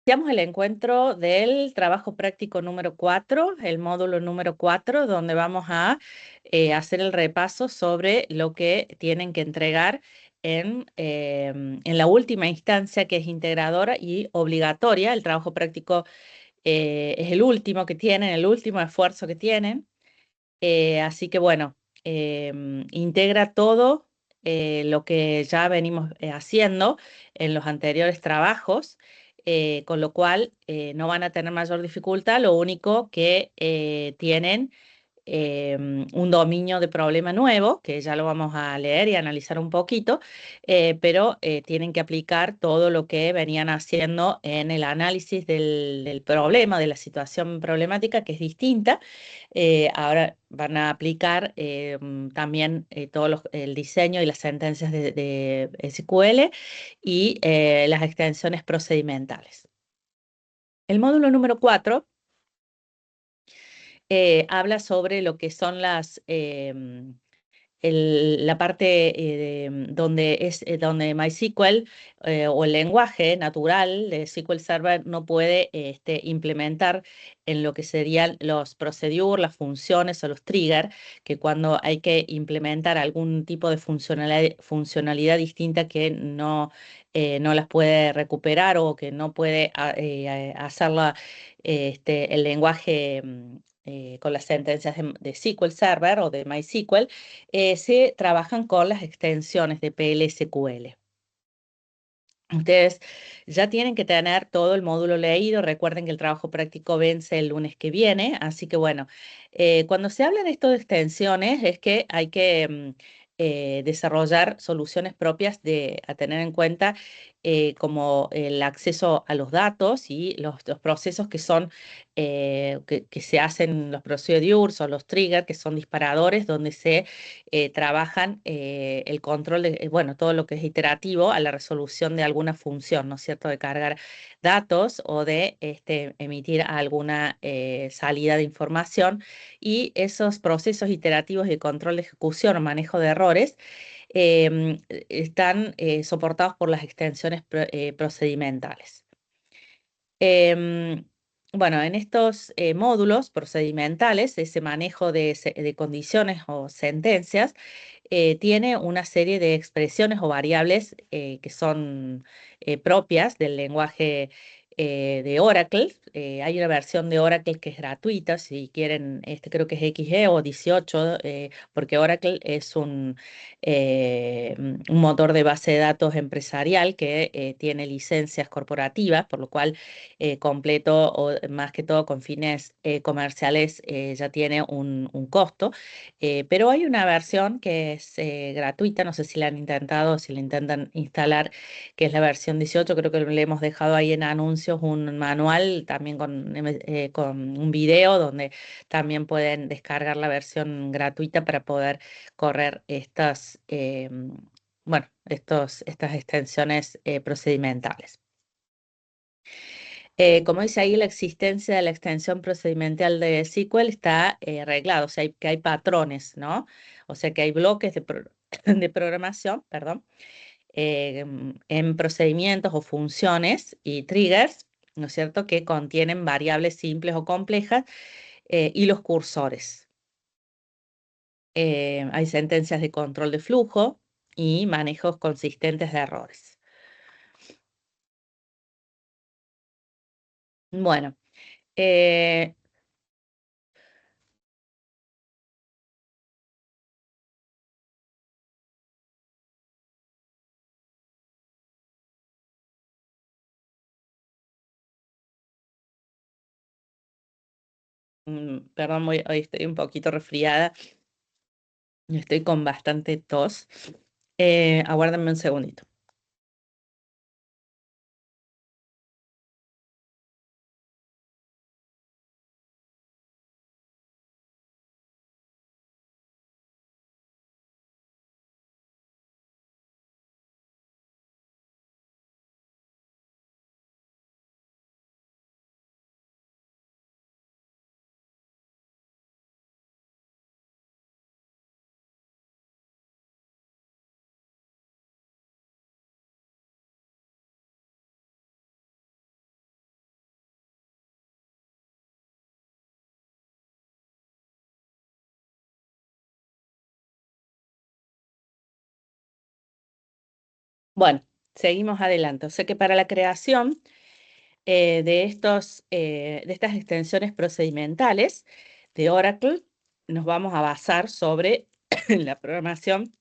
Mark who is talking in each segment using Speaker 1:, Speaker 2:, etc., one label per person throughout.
Speaker 1: Iniciamos el encuentro del trabajo práctico número 4, el módulo número 4, donde vamos a hacer el repaso sobre lo que tienen que entregar en la última instancia, que es integradora y obligatoria. El trabajo práctico es el último que tienen, el último esfuerzo que tienen. Así que bueno, integra todo lo que ya venimos haciendo en los anteriores trabajos, con lo cual no van a tener mayor dificultad. Lo único que tienen un dominio de problema nuevo, que ya lo vamos a leer y analizar un poquito, pero tienen que aplicar todo lo que venían haciendo en el análisis del problema, de la situación problemática, que es distinta. Ahora van a aplicar también el diseño y las sentencias de SQL y las extensiones procedimentales. El módulo número 4 habla sobre lo que son la parte donde MySQL o el lenguaje natural de SQL Server no puede implementar en lo que serían los procedures, las funciones o los triggers, que cuando hay que implementar algún tipo de funcionalidad distinta que no las puede recuperar o que no puede hacerla el lenguaje con las sentencias de SQL Server o de MySQL, se trabajan con las extensiones de PLSQL. Ustedes ya tienen que tener todo el módulo leído. Recuerden que el trabajo práctico vence el lunes que viene. Así que bueno, cuando se habla de esto de extensiones es que hay que desarrollar soluciones propias a tener en cuenta, como el acceso a los datos y los procesos que son, que se hacen, los procedures o los triggers, que son disparadores donde se trabajan el control de, bueno, todo lo que es iterativo a la resolución de alguna función, ¿no es cierto?, de cargar datos o de emitir alguna salida de información. Y esos procesos iterativos de control de ejecución o manejo de errores están soportados por las extensiones procedimentales. Em, bueno, en estos módulos procedimentales, ese manejo de condiciones o sentencias tiene una serie de expresiones o variables que son propias del lenguaje de Oracle. Hay una versión de Oracle que es gratuita, si quieren, creo que es XE o 18, porque Oracle es un motor de base de datos empresarial que tiene licencias corporativas, por lo cual completo o más que todo con fines comerciales ya tiene un costo. Pero hay una versión que es gratuita, no sé si la han intentado, si la intentan instalar, que es la versión 18. Creo que le hemos dejado ahí en anuncios un manual también con un video donde también pueden descargar la versión gratuita para poder correr bueno, estas extensiones procedimentales. Como dice ahí, la existencia de la extensión procedimental de SQL está arreglado, o sea, que hay patrones, ¿no? O sea, que hay bloques de programación, perdón, en procedimientos o funciones y triggers, ¿no es cierto?, que contienen variables simples o complejas, y los cursores. Hay sentencias de control de flujo y manejos consistentes de errores. Bueno, eh, perdón, hoy estoy un poquito resfriada. Estoy con bastante tos. Aguárdenme un segundito. Bueno, seguimos adelante. O sea que para la creación de estas extensiones procedimentales de Oracle, nos vamos a basar sobre la programación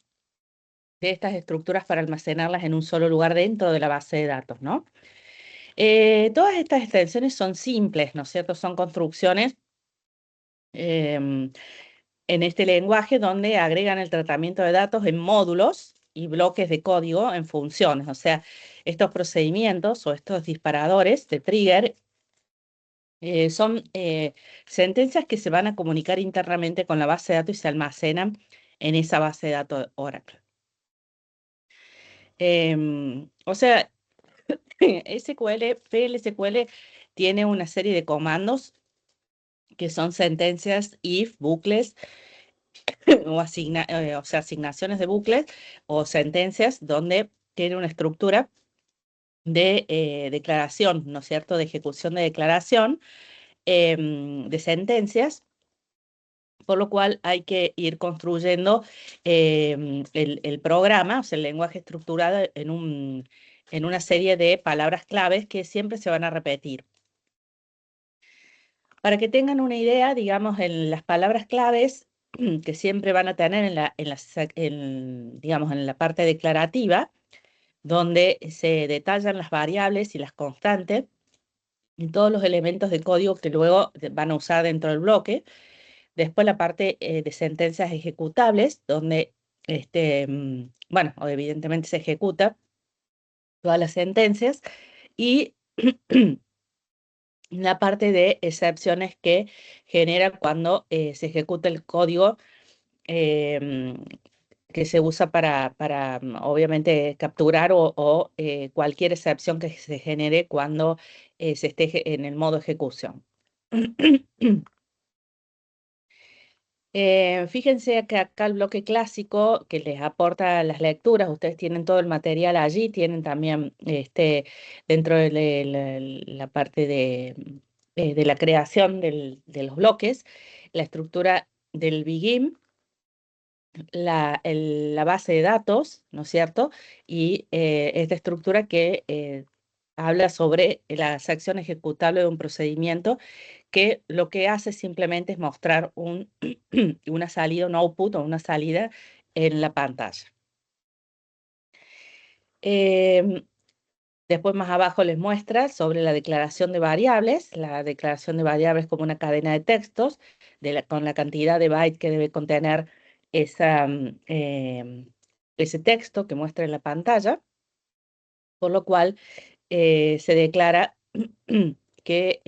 Speaker 1: de estas estructuras para almacenarlas en un solo lugar dentro de la base de datos, ¿no? Todas estas extensiones son simples, ¿no es cierto? Son construcciones em, en este lenguaje donde agregan el tratamiento de datos en módulos y bloques de código en funciones. O sea, estos procedimientos o estos disparadores de trigger son sentencias que se van a comunicar internamente con la base de datos y se almacenan en esa base de datos Oracle. O sea, SQL, PLSQL tiene una serie de comandos que son sentencias, if, bucles, o sea, asignaciones de bucles o sentencias donde tiene una estructura de declaración, ¿no es cierto?, de ejecución de declaración, de sentencias, por lo cual hay que ir construyendo el programa, o sea, el lenguaje estructurado en una serie de palabras claves que siempre se van a repetir. Para que tengan una idea, digamos, en las palabras claves que siempre van a tener digamos, en la parte declarativa, donde se detallan las variables y las constantes y todos los elementos de código que luego van a usar dentro del bloque. Después la parte de sentencias ejecutables, donde, bueno, evidentemente se ejecuta todas las sentencias. Y la parte de excepciones que genera cuando se ejecuta el código em, que se usa para obviamente capturar o cualquier excepción que se genere cuando se esté en el modo ejecución. Fíjense que acá el bloque clásico que les aporta las lecturas, ustedes tienen todo el material allí, tienen también dentro de la parte de la creación de los bloques, la estructura del begin, la base de datos, ¿no es cierto? Y esta estructura que habla sobre la acción ejecutable de un procedimiento que lo que hace simplemente es mostrar una salida, un output o una salida en la pantalla. Em, Después más abajo les muestra sobre la declaración de variables. La declaración de variables como una cadena de textos con la cantidad de bytes que debe contener ese texto que muestra en la pantalla, por lo cual se declara que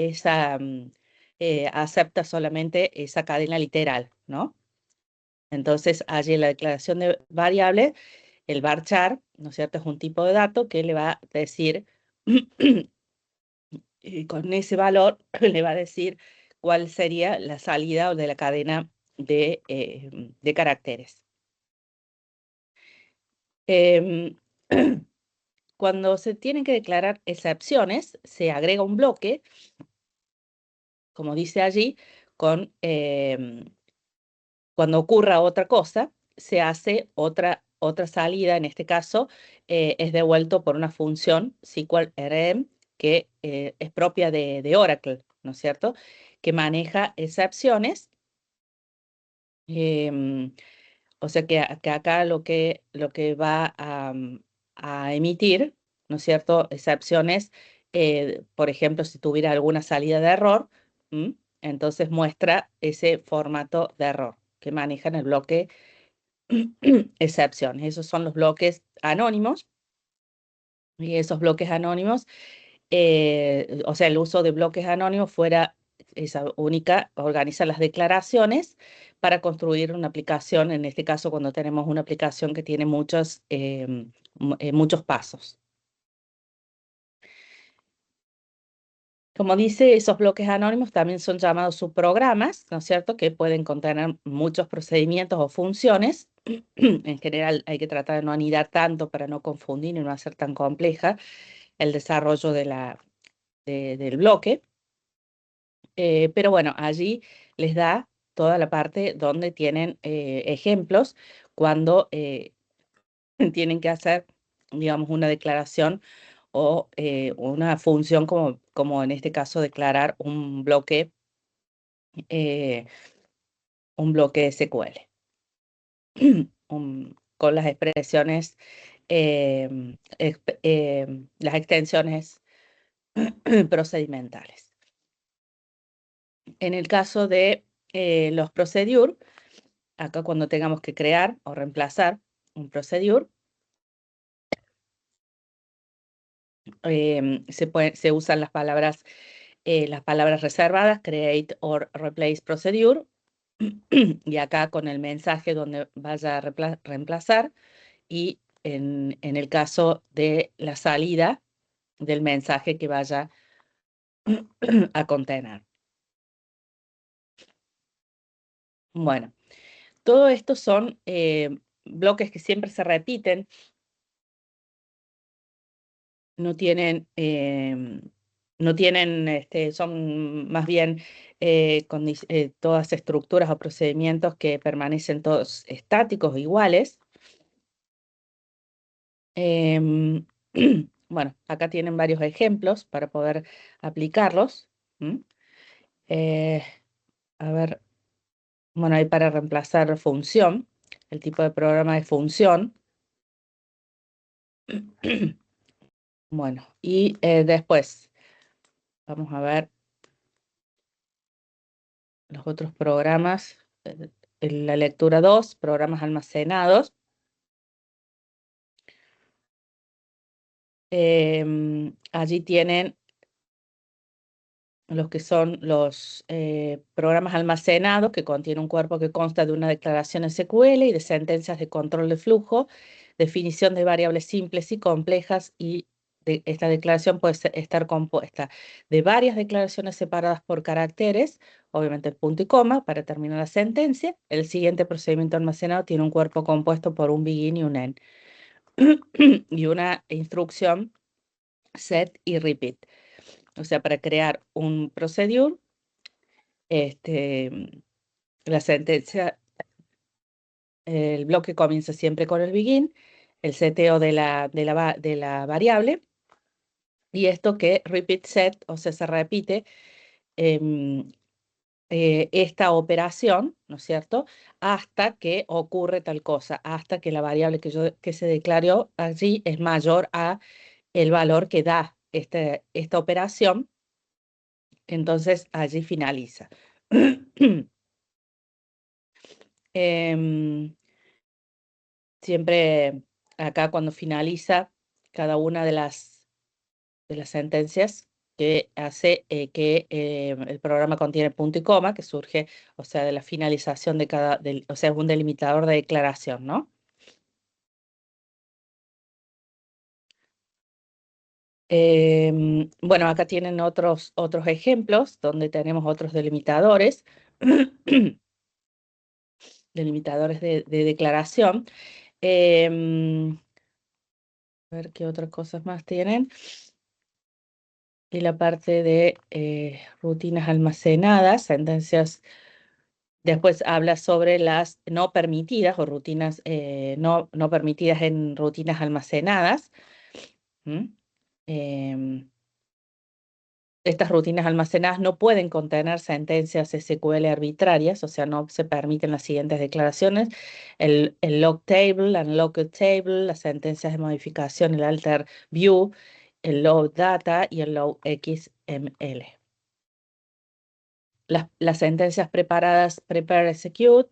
Speaker 1: acepta solamente esa cadena literal, ¿no? Entonces, allí en la declaración de variables, el varchar, ¿no es cierto?, es un tipo de dato que le va a decir, y con ese valor le va a decir cuál sería la salida o de la cadena de caracteres. Em, Cuando se tienen que declarar excepciones, se agrega un bloque, como dice allí, cuando ocurra otra cosa, se hace otra salida, en este caso es devuelto por una función SQL-RM que es propia de Oracle, ¿no es cierto?, que maneja excepciones. em, o sea que acá lo que va a emitir, ¿no es cierto?, excepciones, por ejemplo, si tuviera alguna salida de error, entonces muestra ese formato de error que maneja en el bloque excepciones. Esos son los bloques anónimos. Y esos bloques anónimos, o sea, el uso de bloques anónimos fuera esa única, organiza las declaraciones para construir una aplicación, en este caso cuando tenemos una aplicación que tiene muchos pasos. Como dice, esos bloques anónimos también son llamados subprogramas, ¿no es cierto?, que pueden contener muchos procedimientos o funciones. En general hay que tratar de no anidar tanto para no confundir y no hacer tan compleja el desarrollo del bloque. Pero bueno, allí les da toda la parte donde tienen ejemplos cuando tienen que hacer digamos, una declaración o una función como en este caso declarar eh, un bloque SQL con las expresiones, las extensiones procedimentales. En el caso de los procedure, acá cuando tengamos que crear o reemplazar un procedure, se usan las palabras reservadas, create or replace procedure, y acá con el mensaje donde vaya a reemplazar, y en el caso de la salida del mensaje que vaya a contener. Bueno, todo esto son bloques que siempre se repiten, no tienen, son más bien todas estructuras o procedimientos que permanecen todos estáticos, iguales. Em, bueno, acá tienen varios ejemplos para poder aplicarlos. Eh, a ver, bueno, hay para reemplazar función, el tipo de programa de función. Bueno, y después vamos a ver los otros programas. En la lectura 2, programas almacenados. Allí tienen los que son los programas almacenados, que contienen un cuerpo que consta de una declaración SQL y de sentencias de control de flujo, definición de variables simples y complejas, y esta declaración puede estar compuesta de varias declaraciones separadas por caracteres, obviamente el punto y coma para terminar la sentencia. El siguiente procedimiento almacenado tiene un cuerpo compuesto por un begin y un end, y una instrucción set y repeat. O sea, para crear un procedure, la sentencia, el bloque comienza siempre con el begin, el seteo de la variable, y esto que repeat set, o sea, se repite em, esta operación, ¿no es cierto?, hasta que ocurre tal cosa, hasta que la variable que se declaró allí es mayor a el valor que da esta operación, entonces allí finaliza. Siempre acá cuando finaliza cada una de las sentencias que hace que el programa contiene punto y coma, que surge, o sea, de la finalización de o sea, es un delimitador de declaración, ¿no? Bueno, acá tienen otros ejemplos donde tenemos otros delimitadores, delimitadores de declaración. A ver qué otras cosas más tienen. Y la parte de rutinas almacenadas, sentencias. Después habla sobre las no permitidas o rutinas no permitidas en rutinas almacenadas. Em, Estas rutinas almacenadas no pueden contener sentencias SQL arbitrarias, o sea, no se permiten las siguientes declaraciones: el log table, unlocked table, las sentencias de modificación, el alter view, el load data y el load XML. Las sentencias preparadas, prepare, execute,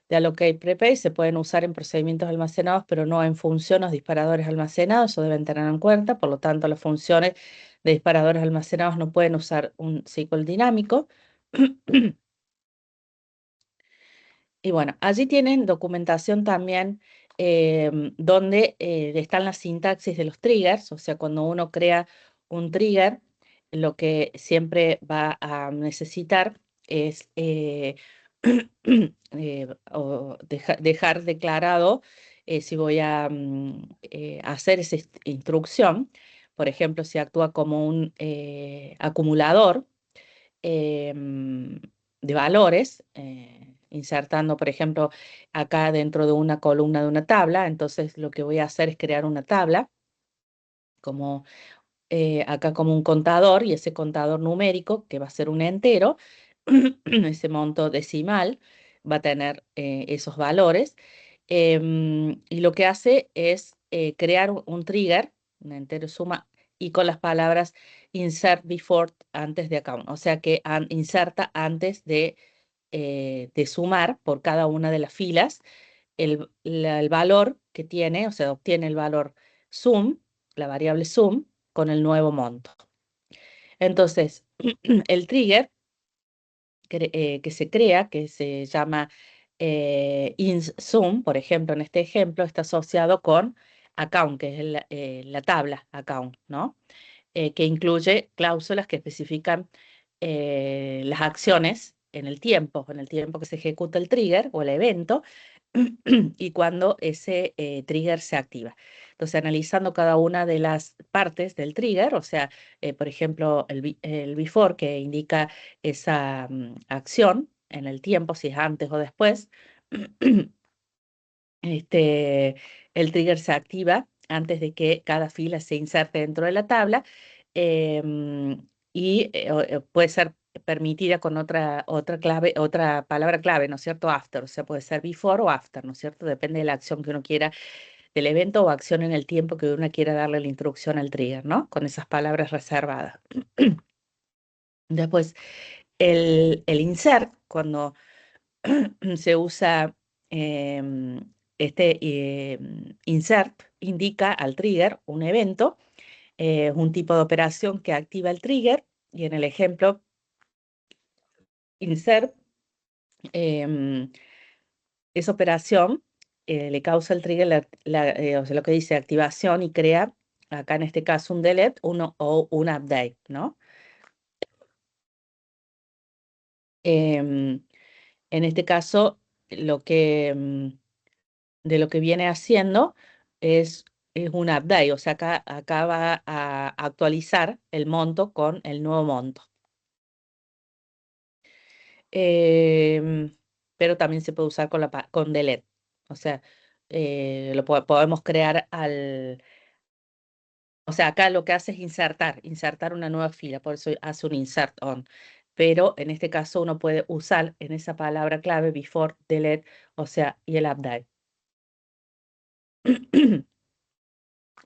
Speaker 1: de allocate, prepare, se pueden usar en procedimientos almacenados, pero no en funciones disparadores almacenados, eso deben tener en cuenta. Por lo tanto, las funciones de disparadores almacenados no pueden usar un SQL dinámico. Y bueno, allí tienen documentación también donde están las sintaxis de los triggers, o sea, cuando uno crea un trigger, lo que siempre va a necesitar es dejar declarado si voy a hacer esa instrucción. Por ejemplo, si actúa como un acumulador de valores, insertando, por ejemplo, acá dentro de una columna de una tabla. Entonces lo que voy a hacer es crear una tabla como acá como un contador, y ese contador numérico, que va a ser un entero, ese monto decimal, va a tener esos valores. Y lo que hace es crear un trigger, un entero suma, y con las palabras insert before antes de account, o sea que inserta antes de sumar por cada una de las filas el valor que tiene, o sea, obtiene el valor sum, la variable sum, con el nuevo monto. Entonces, el trigger que se crea, que se llama InsSum, por ejemplo, en este ejemplo, está asociado con account, que es la tabla account, ¿no? Que incluye cláusulas que especifican las acciones en el tiempo que se ejecuta el trigger o el evento, y cuando ese trigger se activa. Entonces, analizando cada una de las partes del trigger, o sea, por ejemplo, el before que indica esa acción en el tiempo, si es antes o después, este, el trigger se activa antes de que cada fila se inserte dentro de la tabla, y puede ser permitida con otra clave, otra palabra clave, ¿no es cierto? After, o sea, puede ser before o after, ¿no es cierto? Depende de la acción que uno quiera, del evento o acción en el tiempo que uno quiera darle la instrucción al trigger, ¿no? Con esas palabras reservadas. Después, el insert, cuando se usa insert, indica al trigger un evento, un tipo de operación que activa el trigger, y en el ejemplo insert, em, esa operación le causa al trigger o sea, lo que dice activación, y crea, acá en este caso, un delete o un update, ¿no? Em, en este caso, lo que de lo que viene haciendo es un update, o sea, acá va a actualizar el monto con el nuevo monto. Em, pero también se puede usar con delete, o sea, podemos crear o sea, acá lo que hace es insertar una nueva fila, por eso hace un insert on. Pero en este caso uno puede usar en esa palabra clave before, delete, o sea, y el update.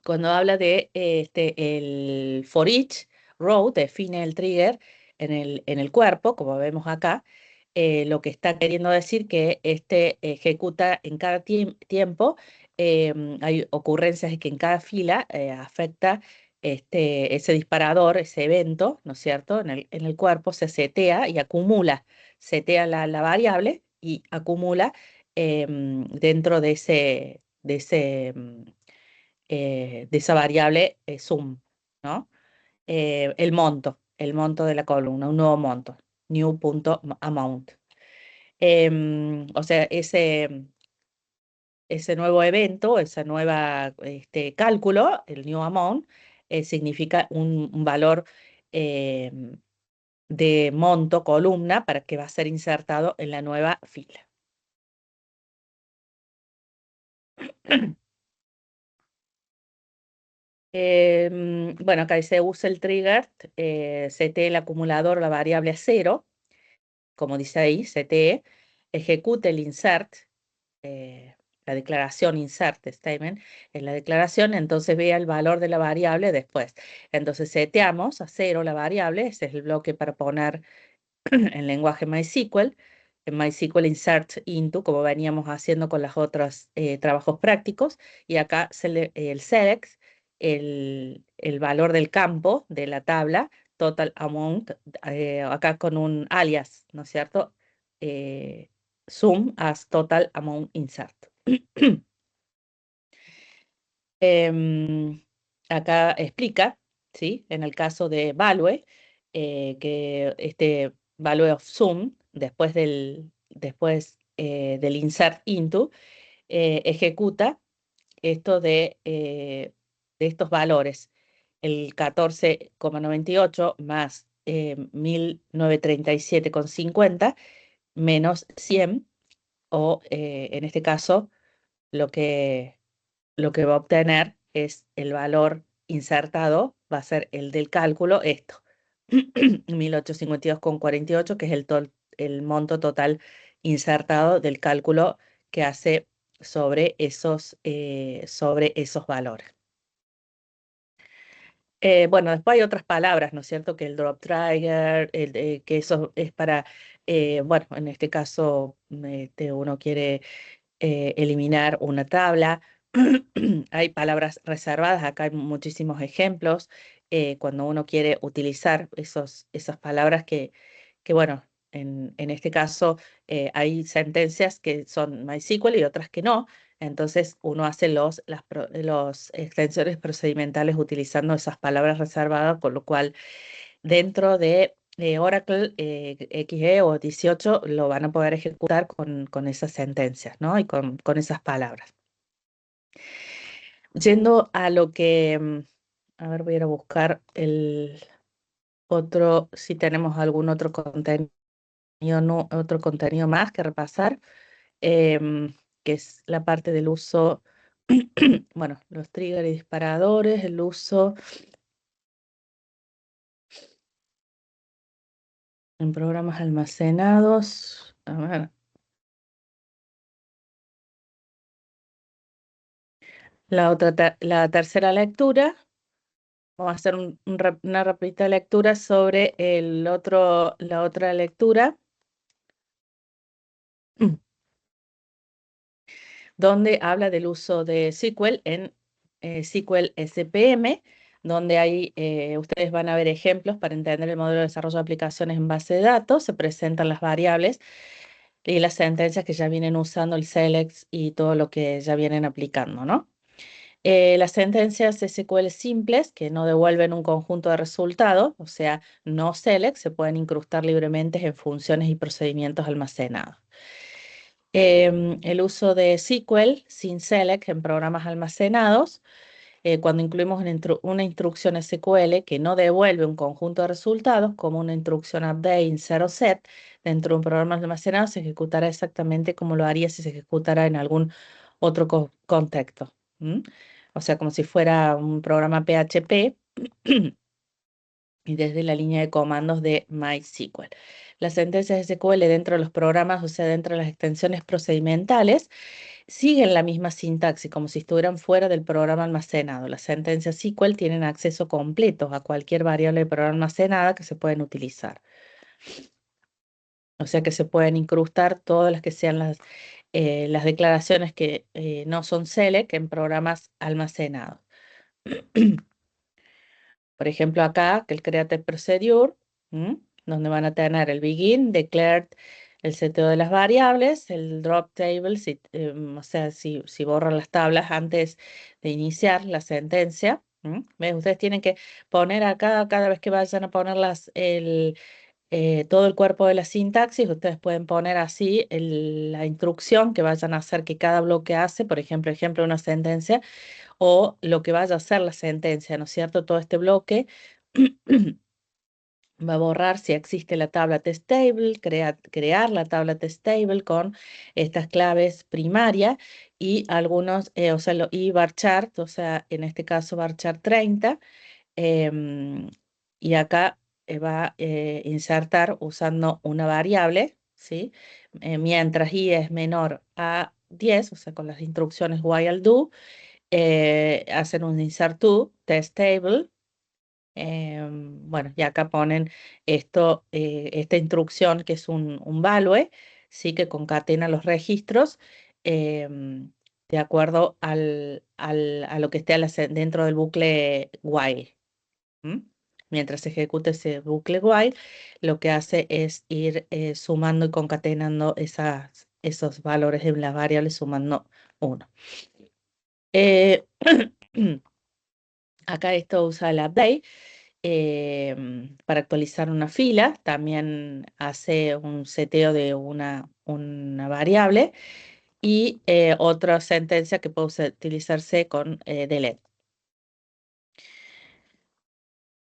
Speaker 1: Cuando habla de el for each row, define el trigger en el cuerpo, como vemos acá, lo que está queriendo decir que ejecuta en cada tiempo, hay ocurrencias de que en cada fila afecta ese disparador, ese evento, ¿no es cierto? En el cuerpo se setea y acumula, setea la variable y acumula dentro de esa variable sum, ¿no? El monto de la columna, un nuevo monto, new.amount. O sea, ese nuevo evento, ese nuevo cálculo, el new amount, significa un valor em, de monto, columna, para que va a ser insertado en la nueva fila. Bueno, acá se usa el trigger, CT el acumulador, la variable a 0, como dice ahí, CTE, ejecute el insert, eh, la declaración insert statement, en la declaración, entonces vea el valor de la variable después. Entonces seteamos a 0 la variable, ese es el bloque para poner en lenguaje MySQL, en MySQL insert into, como veníamos haciendo con los otros trabajos prácticos, y acá el select, el valor del campo de la tabla, total amount, acá con un alias, ¿no es cierto? Eh, Sum as total amount insert. Em, Acá explica, ¿sí? En el caso de value, que este value of sum, después del insert into, ejecuta esto de estos valores, el 14,98 más 1937,50 menos 100, o en este caso lo que, lo que va a obtener es el valor insertado va a ser el del cálculo, esto, 1852,48, que es el monto total insertado del cálculo que hace sobre esos valores. Bueno, después hay otras palabras, ¿no es cierto? Que el drop trigger, que eso es para, bueno, en este caso uno quiere eliminar una tabla. Hay palabras reservadas, acá hay muchísimos ejemplos, cuando uno quiere utilizar esas palabras que bueno, en este caso hay sentencias que son MySQL y otras que no, entonces uno hace los extensiones procedimentales utilizando esas palabras reservadas, por lo cual dentro de Oracle XE o 18 lo van a poder ejecutar con esas sentencias, ¿no? Y con esas palabras. Yendo a lo que, a ver, voy a ir a buscar el otro, si tenemos algún otro contenido, otro contenido más que repasar, que es la parte del uso, bueno, los triggers y disparadores, el uso en programas almacenados. A ver. La tercera lectura, vamos a hacer una rápida lectura sobre la otra lectura, donde habla del uso de SQL en SQL SPM, donde ahí ustedes van a ver ejemplos para entender el modelo de desarrollo de aplicaciones en base de datos, se presentan las variables y las sentencias que ya vienen usando el select y todo lo que ya vienen aplicando, ¿no? Las sentencias SQL simples que no devuelven un conjunto de resultados, o sea, no select, se pueden incrustar libremente en funciones y procedimientos almacenados. El uso de SQL sin select en programas almacenados, cuando incluimos una instrucción SQL que no devuelve un conjunto de resultados, como una instrucción update insert o set, dentro de un programa almacenado se ejecutará exactamente como lo haría si se ejecutara en algún otro contexto. O sea, como si fuera un programa PHP y desde la línea de comandos de MySQL. Las sentencias SQL dentro de los programas, o sea, dentro de las extensiones procedimentales, siguen la misma sintaxis, como si estuvieran fuera del programa almacenado. Las sentencias SQL tienen acceso completo a cualquier variable de programa almacenada que se pueden utilizar. O sea que se pueden incrustar todas las que sean las declaraciones que no son select en programas almacenados. Por ejemplo, acá, que el created procedure, donde van a tener el begin, declared, el seteo de las variables, el drop table, o sea, si borran las tablas antes de iniciar la sentencia. ¿Ven? Ustedes tienen que poner acá, cada vez que vayan a poner todo el cuerpo de la sintaxis, ustedes pueden poner así la instrucción que vayan a hacer que cada bloque hace, por ejemplo, una sentencia, o lo que vaya a hacer la sentencia, ¿no es cierto? Todo este bloque va a borrar si existe la tabla testTable, crear la tabla testTable con estas claves primarias y algunos, o sea, y varchar, o sea, en este caso varchar 30, y acá va a insertar usando una variable, ¿sí? Mientras i es menor a 10, o sea, con las instrucciones while do, hacen un insert to test table. Bueno, y acá ponen esta instrucción que es un value, sí, que concatena los registros de acuerdo a lo que esté dentro del bucle while. Mientras se ejecute ese bucle while, lo que hace es ir sumando y concatenando esos valores de las variables, sumando 1. Acá esto usa el update para actualizar una fila. También hace un seteo de una variable y otra sentencia que puede utilizarse con delete.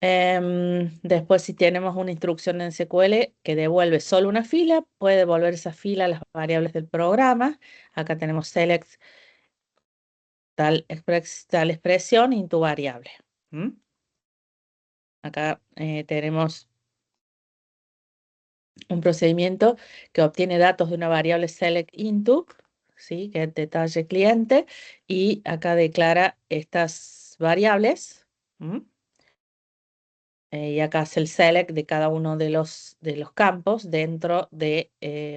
Speaker 1: Después, si tenemos una instrucción en SQL que devuelve solo una fila, puede devolver esa fila a las variables del programa. Acá tenemos select tal expresión into variable. ¿Mm? Acá tenemos un procedimiento que obtiene datos de una variable select into, ¿sí? Que es detalle cliente, y acá declara estas variables. ¿Mm? Y acá hace el select de cada uno de los campos dentro de,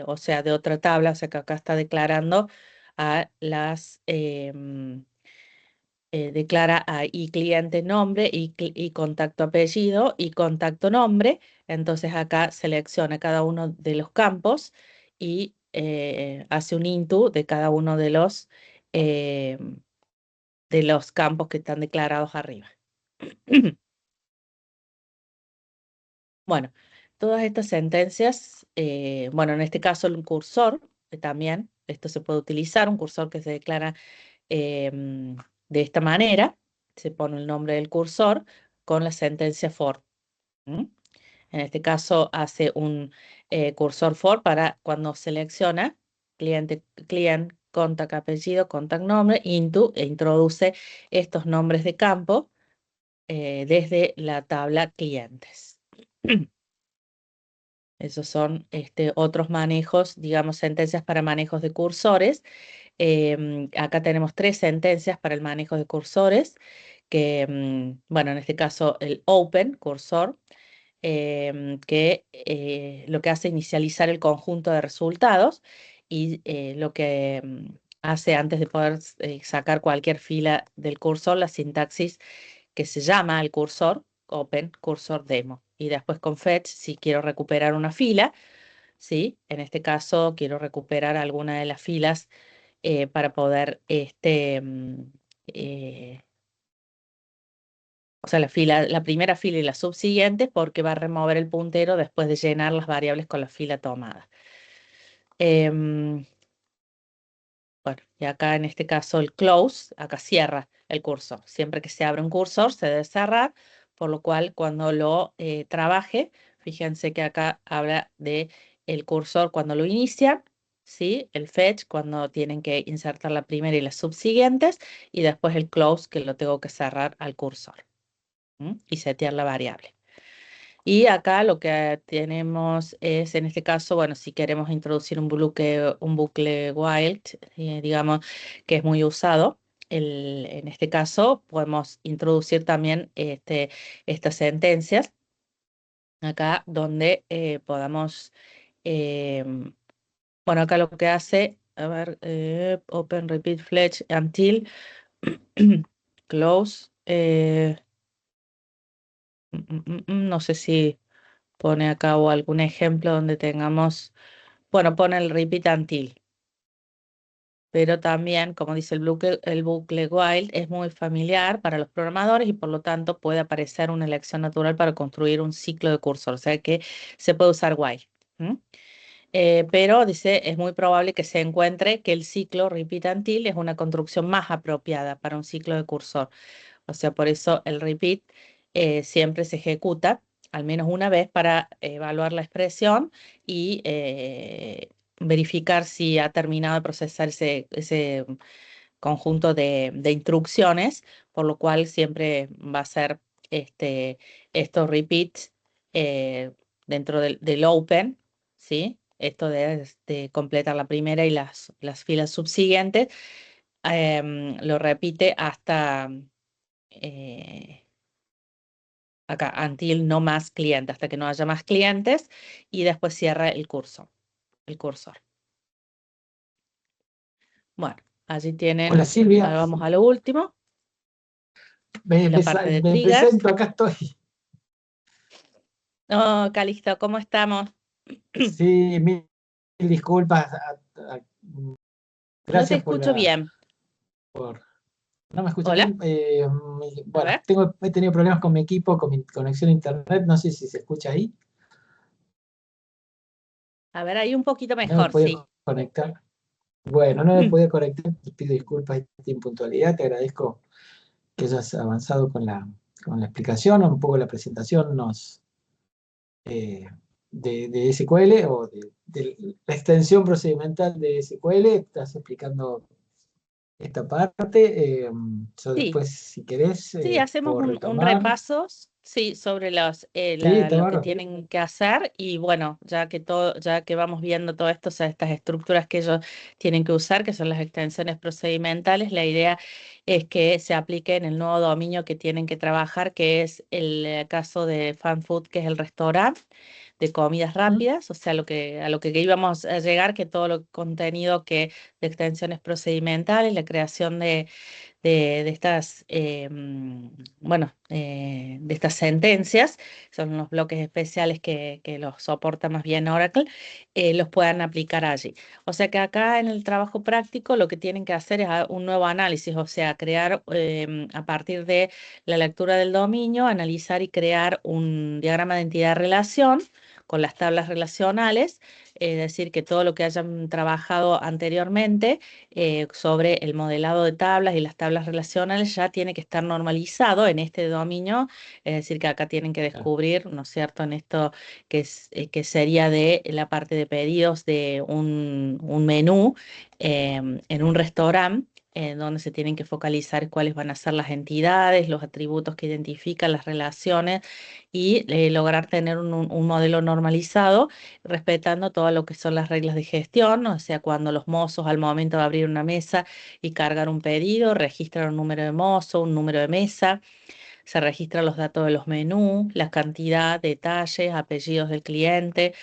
Speaker 1: o sea, de otra tabla, o sea que acá está declarando a las, declara a y cliente nombre y contacto apellido y contacto nombre. Entonces acá selecciona cada uno de los campos y hace un into de los campos que están declarados arriba. Bueno, todas estas sentencias, bueno, en este caso el cursor también, esto se puede utilizar, un cursor que se declara de esta manera, se pone el nombre del cursor con la sentencia for. ¿Mm? En este caso hace un cursor for para cuando selecciona client, contact apellido, contact nombre, into, e introduce estos nombres de campo desde la tabla clientes. Esos son otros manejos, digamos, sentencias para manejos de cursores. Acá tenemos 3 sentencias para el manejo de cursores, que, bueno, en este caso el open, cursor, que lo que hace es inicializar el conjunto de resultados y lo que hace antes de poder sacar cualquier fila del cursor, la sintaxis que se llama el cursor, open, cursor demo. Y después con fetch, si quiero recuperar una fila, ¿sí? En este caso quiero recuperar alguna de las filas para poder, o sea, la primera fila y la subsiguiente, porque va a remover el puntero después de llenar las variables con la fila tomada. Em, bueno, y acá en este caso el close, acá cierra el cursor. Siempre que se abre un cursor se debe cerrar, por lo cual cuando lo trabaje, fíjense que acá habla de el cursor cuando lo inicia, ¿sí? El fetch cuando tienen que insertar la primera y las subsiguientes, y después el close que lo tengo que cerrar al cursor. Y setear la variable. Y acá lo que tenemos es, en este caso, bueno, si queremos introducir un bucle while, digamos, que es muy usado, en este caso podemos introducir también estas sentencias, acá donde podamos, bueno, acá lo que hace, a ver, open, repeat, fetch, until, close, no sé si pone acá o algún ejemplo donde tengamos, bueno, pone el repeat until, pero también, como dice el bucle while, es muy familiar para los programadores y por lo tanto puede aparecer una elección natural para construir un ciclo de cursor, o sea que se puede usar while. Pero dice, es muy probable que se encuentre que el ciclo repeat until es una construcción más apropiada para un ciclo de cursor. O sea, por eso el repeat siempre se ejecuta al menos una vez para evaluar la expresión y verificar si ha terminado de procesar ese conjunto de instrucciones, por lo cual siempre va a ser estos repeats dentro del open, ¿sí? Esto de completar la primera y las filas subsiguientes, lo repite hasta eh, acá, until no más clientes, hasta que no haya más clientes, y después cierra el cursor. Bueno, allí
Speaker 2: Hola
Speaker 1: tienen,
Speaker 2: Silvia,
Speaker 1: ahora vamos a lo último, la parte de
Speaker 2: me
Speaker 1: triggers.
Speaker 2: presento, acá estoy.
Speaker 1: Oh, Calixto, ¿cómo estamos?
Speaker 2: Sí, mil disculpas.
Speaker 1: No te
Speaker 2: Gracias
Speaker 1: escucho bien.
Speaker 2: por- ¿No me escuchas
Speaker 1: ¿Hola?
Speaker 2: bien?
Speaker 1: A
Speaker 2: Bueno,
Speaker 1: ver,
Speaker 2: he tenido problemas con mi equipo, con mi conexión a internet. No sé si se escucha ahí.
Speaker 1: a ver, ahí un poquito
Speaker 2: No me
Speaker 1: mejor,
Speaker 2: podía
Speaker 1: sí.
Speaker 2: conectar. Bueno, no me podía conectar. Te pido disculpas de esta impuntualidad. Te agradezco que hayas avanzado con la explicación, un poco la presentación eh, de SQL de la extensión procedimental de SQL. Estás explicando esta parte. Yo
Speaker 1: Sí.
Speaker 2: después, si querés,
Speaker 1: Sí, hacemos
Speaker 2: puedo
Speaker 1: un
Speaker 2: retomar.
Speaker 1: repaso, sí, sobre
Speaker 2: Sí, está
Speaker 1: lo que
Speaker 2: bárbaro.
Speaker 1: tienen que hacer y bueno, ya que vamos viendo todo esto, o sea, estas estructuras que ellos tienen que usar, que son las extensiones procedimentales, la idea es que se aplique en el nuevo dominio que tienen que trabajar, que es el caso de Fan Food, que es el restaurante de comidas
Speaker 2: Ujú.
Speaker 1: rápidas, o sea, a lo que íbamos a llegar, que todo lo contenido que de extensiones procedimentales, la creación de estas, bueno, de estas sentencias, son los bloques especiales que los soporta más bien Oracle, los puedan aplicar allí. O sea que acá en el trabajo práctico lo que tienen que hacer es un nuevo análisis, o sea, crear a partir de la lectura del dominio, analizar y crear un diagrama de entidad-relación con las tablas relacionales, es decir, que todo lo que hayan trabajado anteriormente sobre el modelado de tablas y las tablas relacionales ya tiene que estar normalizado en este dominio, es decir, que acá tienen que
Speaker 2: Claro.
Speaker 1: descubrir, ¿no es cierto?, en esto que sería de la parte de pedidos de un menú en un restaurante. Donde se tienen que focalizar cuáles van a ser las entidades, los atributos que identifican, las relaciones y lograr tener un modelo normalizado respetando todo lo que son las reglas de gestión, o sea, cuando los mozos al momento de abrir una mesa y cargar un pedido, registran un número de mozo, un número de mesa, se registran los datos de los menús, la cantidad, detalles, apellidos del cliente,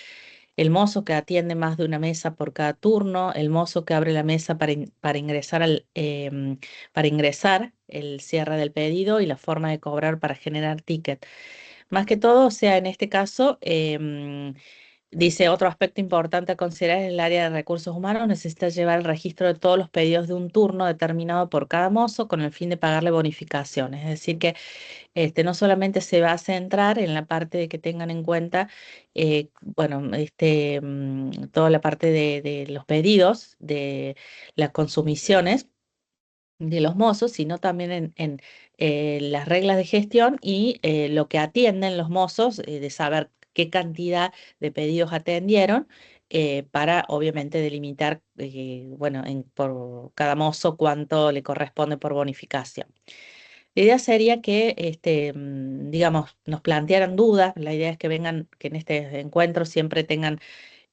Speaker 1: el mozo que atiende más de una mesa por cada turno, el mozo que abre la mesa para ingresar para ingresar el cierre del pedido y la forma de cobrar para generar ticket. Más que todo, o sea, en este caso, dice, otro aspecto importante a considerar es el área de recursos humanos. Necesita llevar el registro de todos los pedidos de un turno determinado por cada mozo con el fin de pagarle bonificaciones. Es decir, que no solamente se va a centrar en la parte de que tengan en cuenta, bueno, toda la parte de los pedidos, de las consumiciones de los mozos, sino también en las reglas de gestión y lo que atienden los mozos, de saber qué cantidad de pedidos atendieron, para obviamente delimitar, bueno, por cada mozo cuánto le corresponde por bonificación. La idea sería que, digamos, nos plantearan dudas. La idea es que vengan, que en este encuentro siempre tengan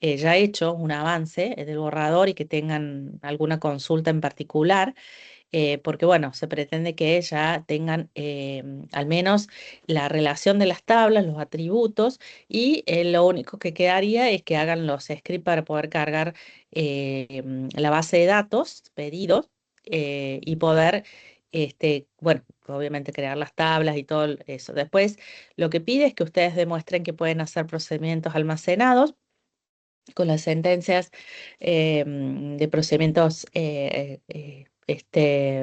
Speaker 1: ya hecho un avance del borrador y que tengan alguna consulta en particular, porque bueno, se pretende que ya tengan al menos la relación de las tablas, los atributos, y lo único que quedaría es que hagan los scripts para poder cargar la base de datos, pedidos, y poder, bueno, obviamente crear las tablas y todo eso. Después, lo que pide es que ustedes demuestren que pueden hacer procedimientos almacenados con las sentencias de procedimientos de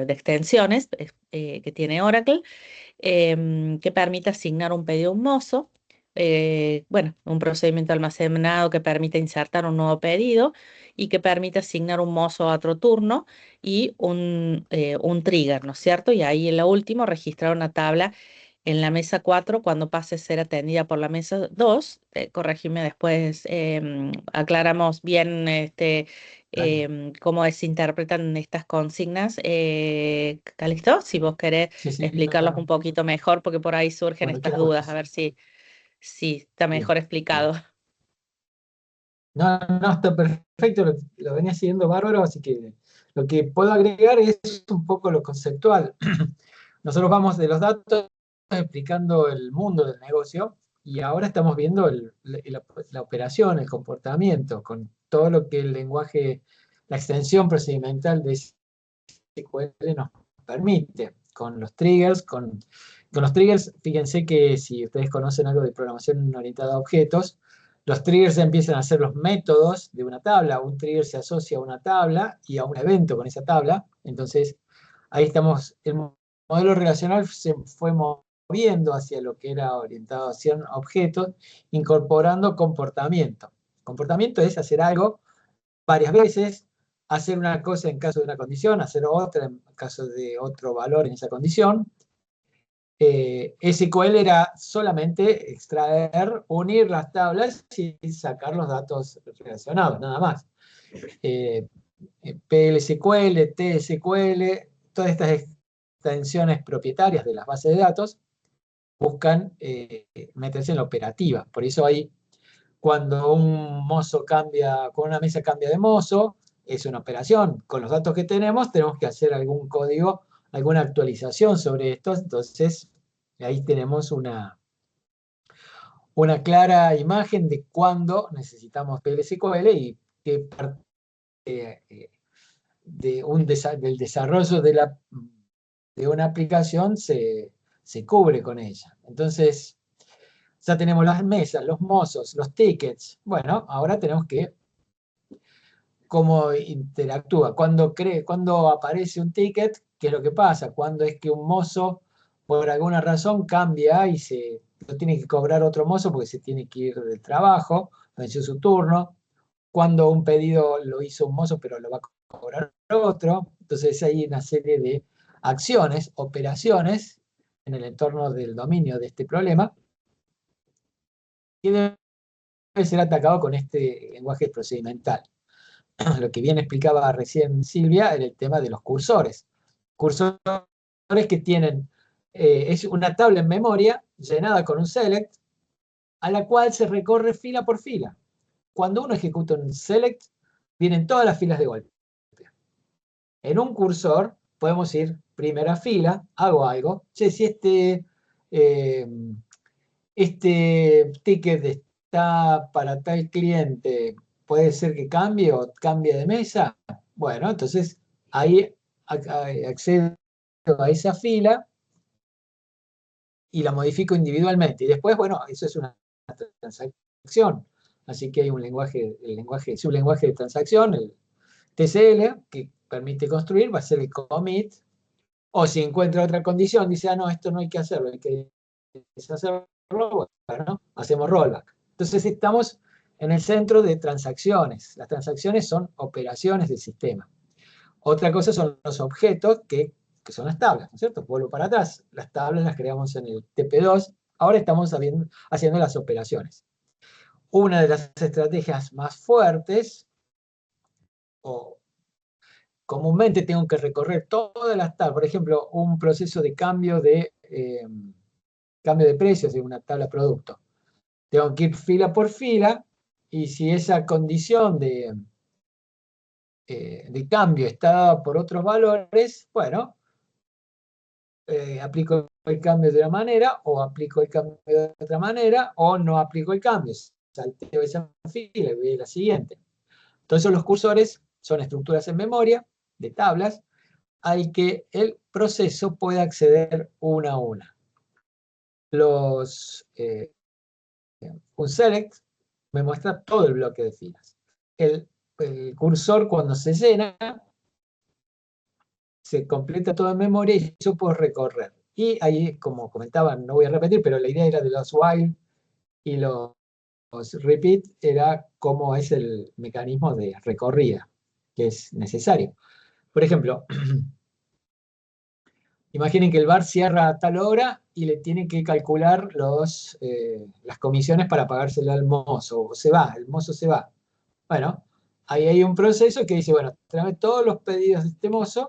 Speaker 1: extensiones que tiene Oracle, que permite asignar un pedido a un mozo, bueno, un procedimiento almacenado que permite insertar un nuevo pedido y que permite asignar un mozo a otro turno y un trigger, ¿no es cierto? Y ahí en lo último registrar una tabla en la mesa 4 cuando pase a ser atendida por la mesa 2. Corregime después, aclaramos bien
Speaker 2: Dale.
Speaker 1: cómo se interpretan estas consignas. Calixto, si vos querés
Speaker 2: Sí, sí, no,
Speaker 1: explicarlos un
Speaker 2: no.
Speaker 1: poquito mejor, porque por ahí surgen
Speaker 2: Cuando
Speaker 1: estas
Speaker 2: quieras,
Speaker 1: dudas, a
Speaker 2: Marcos.
Speaker 1: ver si está
Speaker 2: Bien,
Speaker 1: mejor
Speaker 2: bien.
Speaker 1: explicado.
Speaker 2: No, no, está perfecto, lo venía siguiendo bárbaro, así que lo que puedo agregar es un poco lo conceptual. Nosotros vamos de los datos explicando el mundo del negocio y ahora estamos viendo la operación, el comportamiento, con todo lo que el lenguaje, la extensión procedimental de SQL nos permite, con los triggers, con los triggers, fíjense que si ustedes conocen algo de programación orientada a objetos, los triggers empiezan a ser los métodos de una tabla. Un trigger se asocia a una tabla y a un evento con esa tabla. Entonces, ahí estamos, el modelo relacional se fue moviendo hacia lo que era orientado hacia objetos, incorporando comportamiento. Comportamiento es hacer algo varias veces, hacer una cosa en caso de una condición, hacer otra en caso de otro valor en esa condición. SQL era solamente extraer, unir las tablas y sacar los datos relacionados, nada más. Eh, PL/SQL, TSQL, todas estas extensiones propietarias de las bases de datos buscan meterse en la operativa. Por eso hay, cuando un mozo cambia, con una mesa cambia de mozo, es una operación. Con los datos que tenemos que hacer algún código, alguna actualización sobre esto. Entonces, ahí tenemos una clara imagen de cuándo necesitamos PL/SQL y qué parte del desarrollo de una aplicación se cubre con ella. Entonces, ya tenemos las mesas, los mozos, los tickets. Bueno, ahora tenemos que cómo interactúa. Cuando aparece un ticket, ¿qué es lo que pasa? Cuando es que un mozo, por alguna razón, cambia y lo tiene que cobrar otro mozo porque se tiene que ir del trabajo, venció su turno. Cuando un pedido lo hizo un mozo, pero lo va a cobrar otro. Entonces hay una serie de acciones, operaciones, en el entorno del dominio de este problema, que debe ser atacado con este lenguaje procedimental. Lo que bien explicaba recién Silvia era el tema de los cursores. Cursores que tienen, es una tabla en memoria llenada con un select, a la cual se recorre fila por fila. Cuando uno ejecuta un select, vienen todas las filas de golpe. En un cursor podemos ir primera fila, hago algo. Che, si este ticket está para tal cliente, puede ser que cambie o cambie de mesa. Bueno, entonces ahí accedo a esa fila y la modifico individualmente. Y después, bueno, eso es una transacción. Así que hay un lenguaje, sublenguaje de transacción, el TCL, que permite construir, va a ser el commit. O si encuentra otra condición, dice, ah, no, esto no hay que hacerlo, hay que deshacerlo, bueno, hacemos rollback. Entonces estamos en el centro de transacciones. Las transacciones son operaciones del sistema. Otra cosa son los objetos, que son las tablas, ¿no es cierto? Vuelvo para atrás. Las tablas las creamos en el TP2. Ahora estamos haciendo las operaciones. Una de las estrategias más fuertes, o comúnmente tengo que recorrer todas las tablas. Por ejemplo, un proceso de cambio de precios de una tabla producto. Tengo que ir fila por fila y si esa condición de cambio está dada por otros valores, bueno, aplico el cambio de una manera o aplico el cambio de otra manera o no aplico el cambio. Salteo esa fila y voy a la siguiente. Entonces los cursores son estructuras en memoria de tablas al que el proceso puede acceder una a una. Un select me muestra todo el bloque de filas. El cursor, cuando se llena, se completa todo en memoria y yo puedo recorrer. Y ahí, como comentaban, no voy a repetir, pero la idea era de los while y los repeat, era cómo es el mecanismo de recorrida que es necesario. Por ejemplo, imaginen que el bar cierra a tal hora y le tienen que calcular las comisiones para pagárselo al mozo. El mozo se va. Bueno, ahí hay un proceso que dice, bueno, tráeme todos los pedidos de este mozo,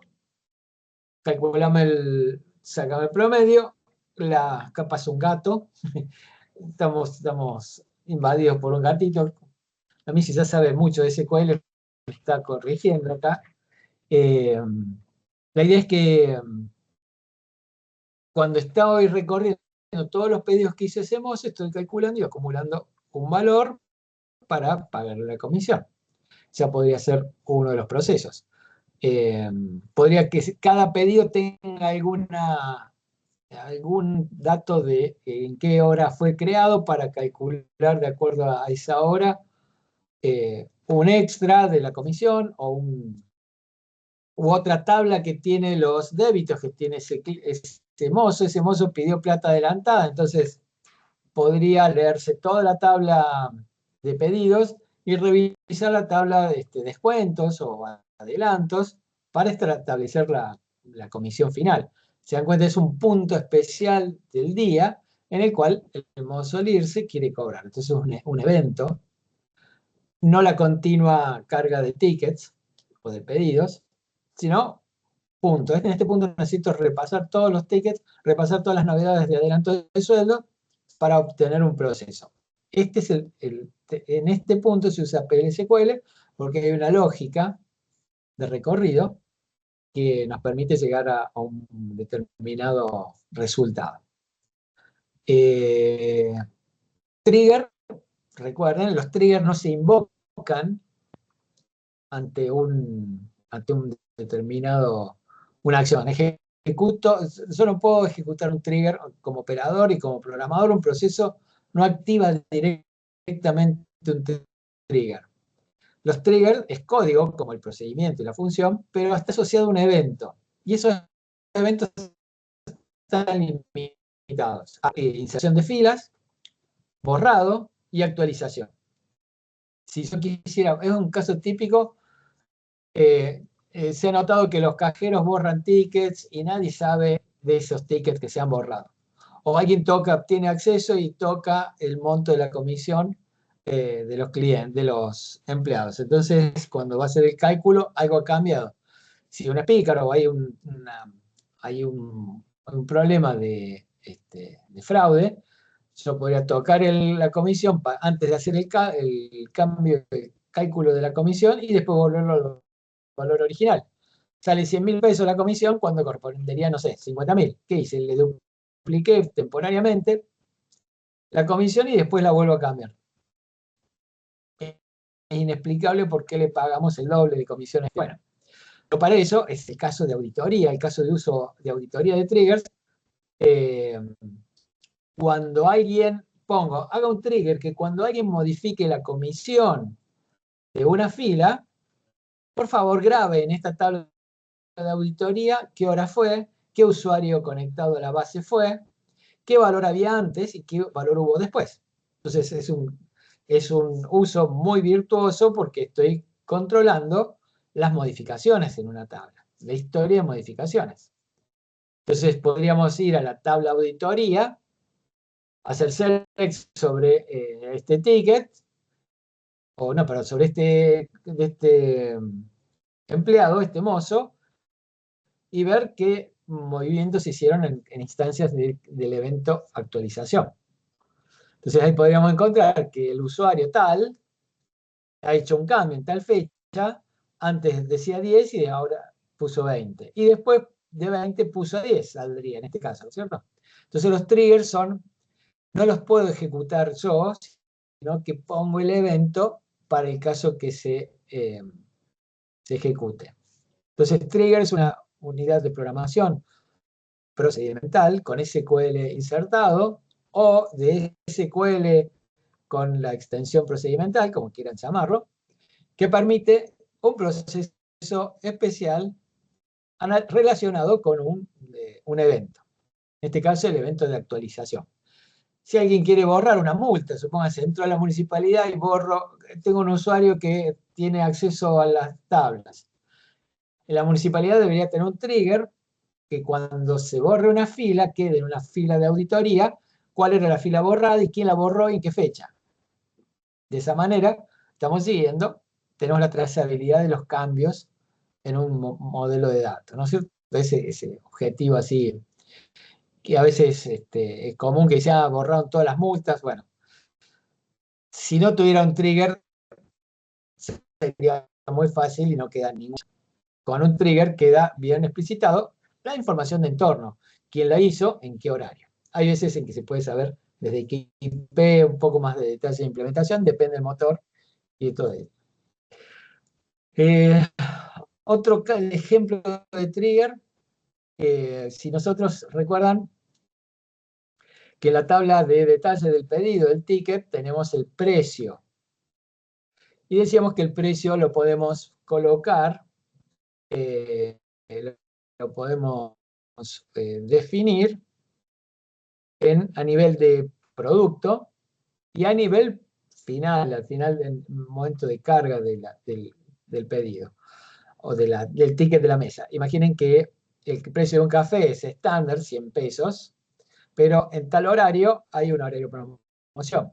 Speaker 2: sacame el promedio, acá pasa un gato, estamos invadidos por un gatito. A mí si ya sabe mucho de SQL, me está corrigiendo acá. La idea es que cuando estoy recorriendo todos los pedidos que hizo ese mozo, estoy calculando y acumulando un valor para pagarle la comisión. Ya podría ser uno de los procesos. Podría que cada pedido tenga algún dato de en qué hora fue creado para calcular de acuerdo a esa hora un extra de la comisión u otra tabla que tiene los débitos que tiene ese mozo. Ese mozo pidió plata adelantada, entonces podría leerse toda la tabla de pedidos y revisar la tabla de descuentos o adelantos para establecer la comisión final. Se dan cuenta, es un punto especial del día en el cual el mozo al irse quiere cobrar. Entonces es un evento, no la continua carga de tickets, o de pedidos, sino punto. En este punto necesito repasar todos los tickets, repasar todas las novedades de adelanto de sueldo para obtener un proceso. Este es en este punto se usa PLSQL porque hay una lógica de recorrido que nos permite llegar a un determinado resultado. Trigger, recuerden, los triggers no se invocan ante un determinado, una acción. Yo no puedo ejecutar un trigger como operador y como programador, un proceso no activa directamente un trigger. Los triggers es código, como el procedimiento y la función, pero está asociado a un evento. Y esos eventos están limitados a inserción de filas, borrado y actualización. Si yo quisiera, es un caso típico, se ha notado que los cajeros borran tickets y nadie sabe de esos tickets que se han borrado. O alguien tiene acceso y toca el monto de la comisión de los clientes, de los empleados. Entonces, cuando va a hacer el cálculo, algo ha cambiado. Si uno es pícaro o hay un problema de fraude, yo podría tocar la comisión antes de hacer el cambio, el cálculo de la comisión y después volverlo al valor original. Sale 100.000 pesos la comisión cuando correspondería, no sé, 50.000. ¿Qué hice? Le dupliqué temporariamente la comisión y después la vuelvo a cambiar. Es inexplicable por qué le pagamos el doble de comisiones. Bueno, pero para eso es el caso de auditoría, el caso de uso de auditoría de triggers. Cuando alguien, haga un trigger que cuando alguien modifique la comisión de una fila, por favor grabe en esta tabla de auditoría qué hora fue, qué usuario conectado a la base fue, qué valor había antes y qué valor hubo después. Entonces es un uso muy virtuoso porque estoy controlando las modificaciones en una tabla, la historia de modificaciones. Entonces podríamos ir a la tabla auditoría, hacer select sobre este ticket, o no, pero sobre este empleado, este mozo, y ver qué movimientos se hicieron en instancias del evento actualización. Entonces ahí podríamos encontrar que el usuario tal ha hecho un cambio en tal fecha, antes decía 10 y ahora puso 20. Y después de 20 puso 10, saldría en este caso, ¿cierto? Entonces los triggers no los puedo ejecutar yo, sino que pongo el evento para el caso que se ejecute. Entonces trigger es una unidad de programación procedimental con SQL insertado o de SQL con la extensión procedimental, como quieran llamarlo, que permite un proceso especial relacionado con un evento. En este caso, el evento de actualización. Si alguien quiere borrar una multa, supóngase, entro a la municipalidad y tengo un usuario que tiene acceso a las tablas. La municipalidad debería tener un trigger que cuando se borre una fila, quede en una fila de auditoría, cuál era la fila borrada y quién la borró y en qué fecha. De esa manera, estamos siguiendo, tenemos la trazabilidad de los cambios en un modelo de datos, ¿no es cierto? Ese objetivo así, que a veces es común que ya borraron todas las multas. Bueno, si no tuviera un trigger, sería muy fácil y no queda ningún. Con un trigger queda bien explicitado la información de entorno, quién la hizo, en qué horario. Hay veces en que se puede saber desde qué IP, un poco más de detalle de implementación, depende del motor y de todo ello. Otro ejemplo de trigger, si nosotros recuerdan que en la tabla de detalle del pedido, del ticket, tenemos el precio. Y decíamos que el precio lo podemos colocar, lo podemos definir a nivel de producto y a nivel final, al final del momento de carga del pedido o del ticket de la mesa. Imaginen que el precio de un café es estándar, 100 pesos, pero en tal horario hay un horario de promoción.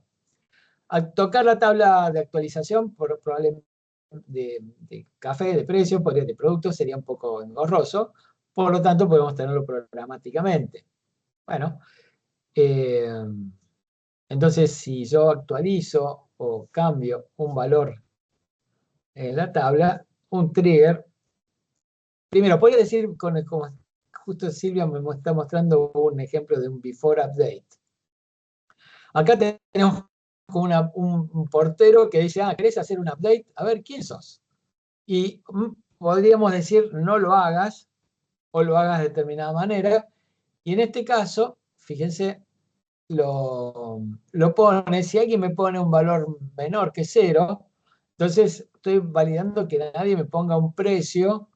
Speaker 2: Al tocar la tabla de actualización, probablemente de café, de precio, de productos, sería un poco engorroso, por lo tanto podemos tenerlo programáticamente. Bueno, eh, entonces si yo actualizo o cambio un valor en la tabla, un trigger, primero, podría decir, como justo Silvia me está mostrando un ejemplo de un before update. Acá tenemos un portero que dice, ¿querés hacer un update? A ver, ¿quién sos? Y podríamos decir, no lo hagas, o lo hagas de determinada manera. Y en este caso, fíjense, lo pone, si alguien me pone un valor menor que 0, entonces estoy validando que nadie me ponga un precio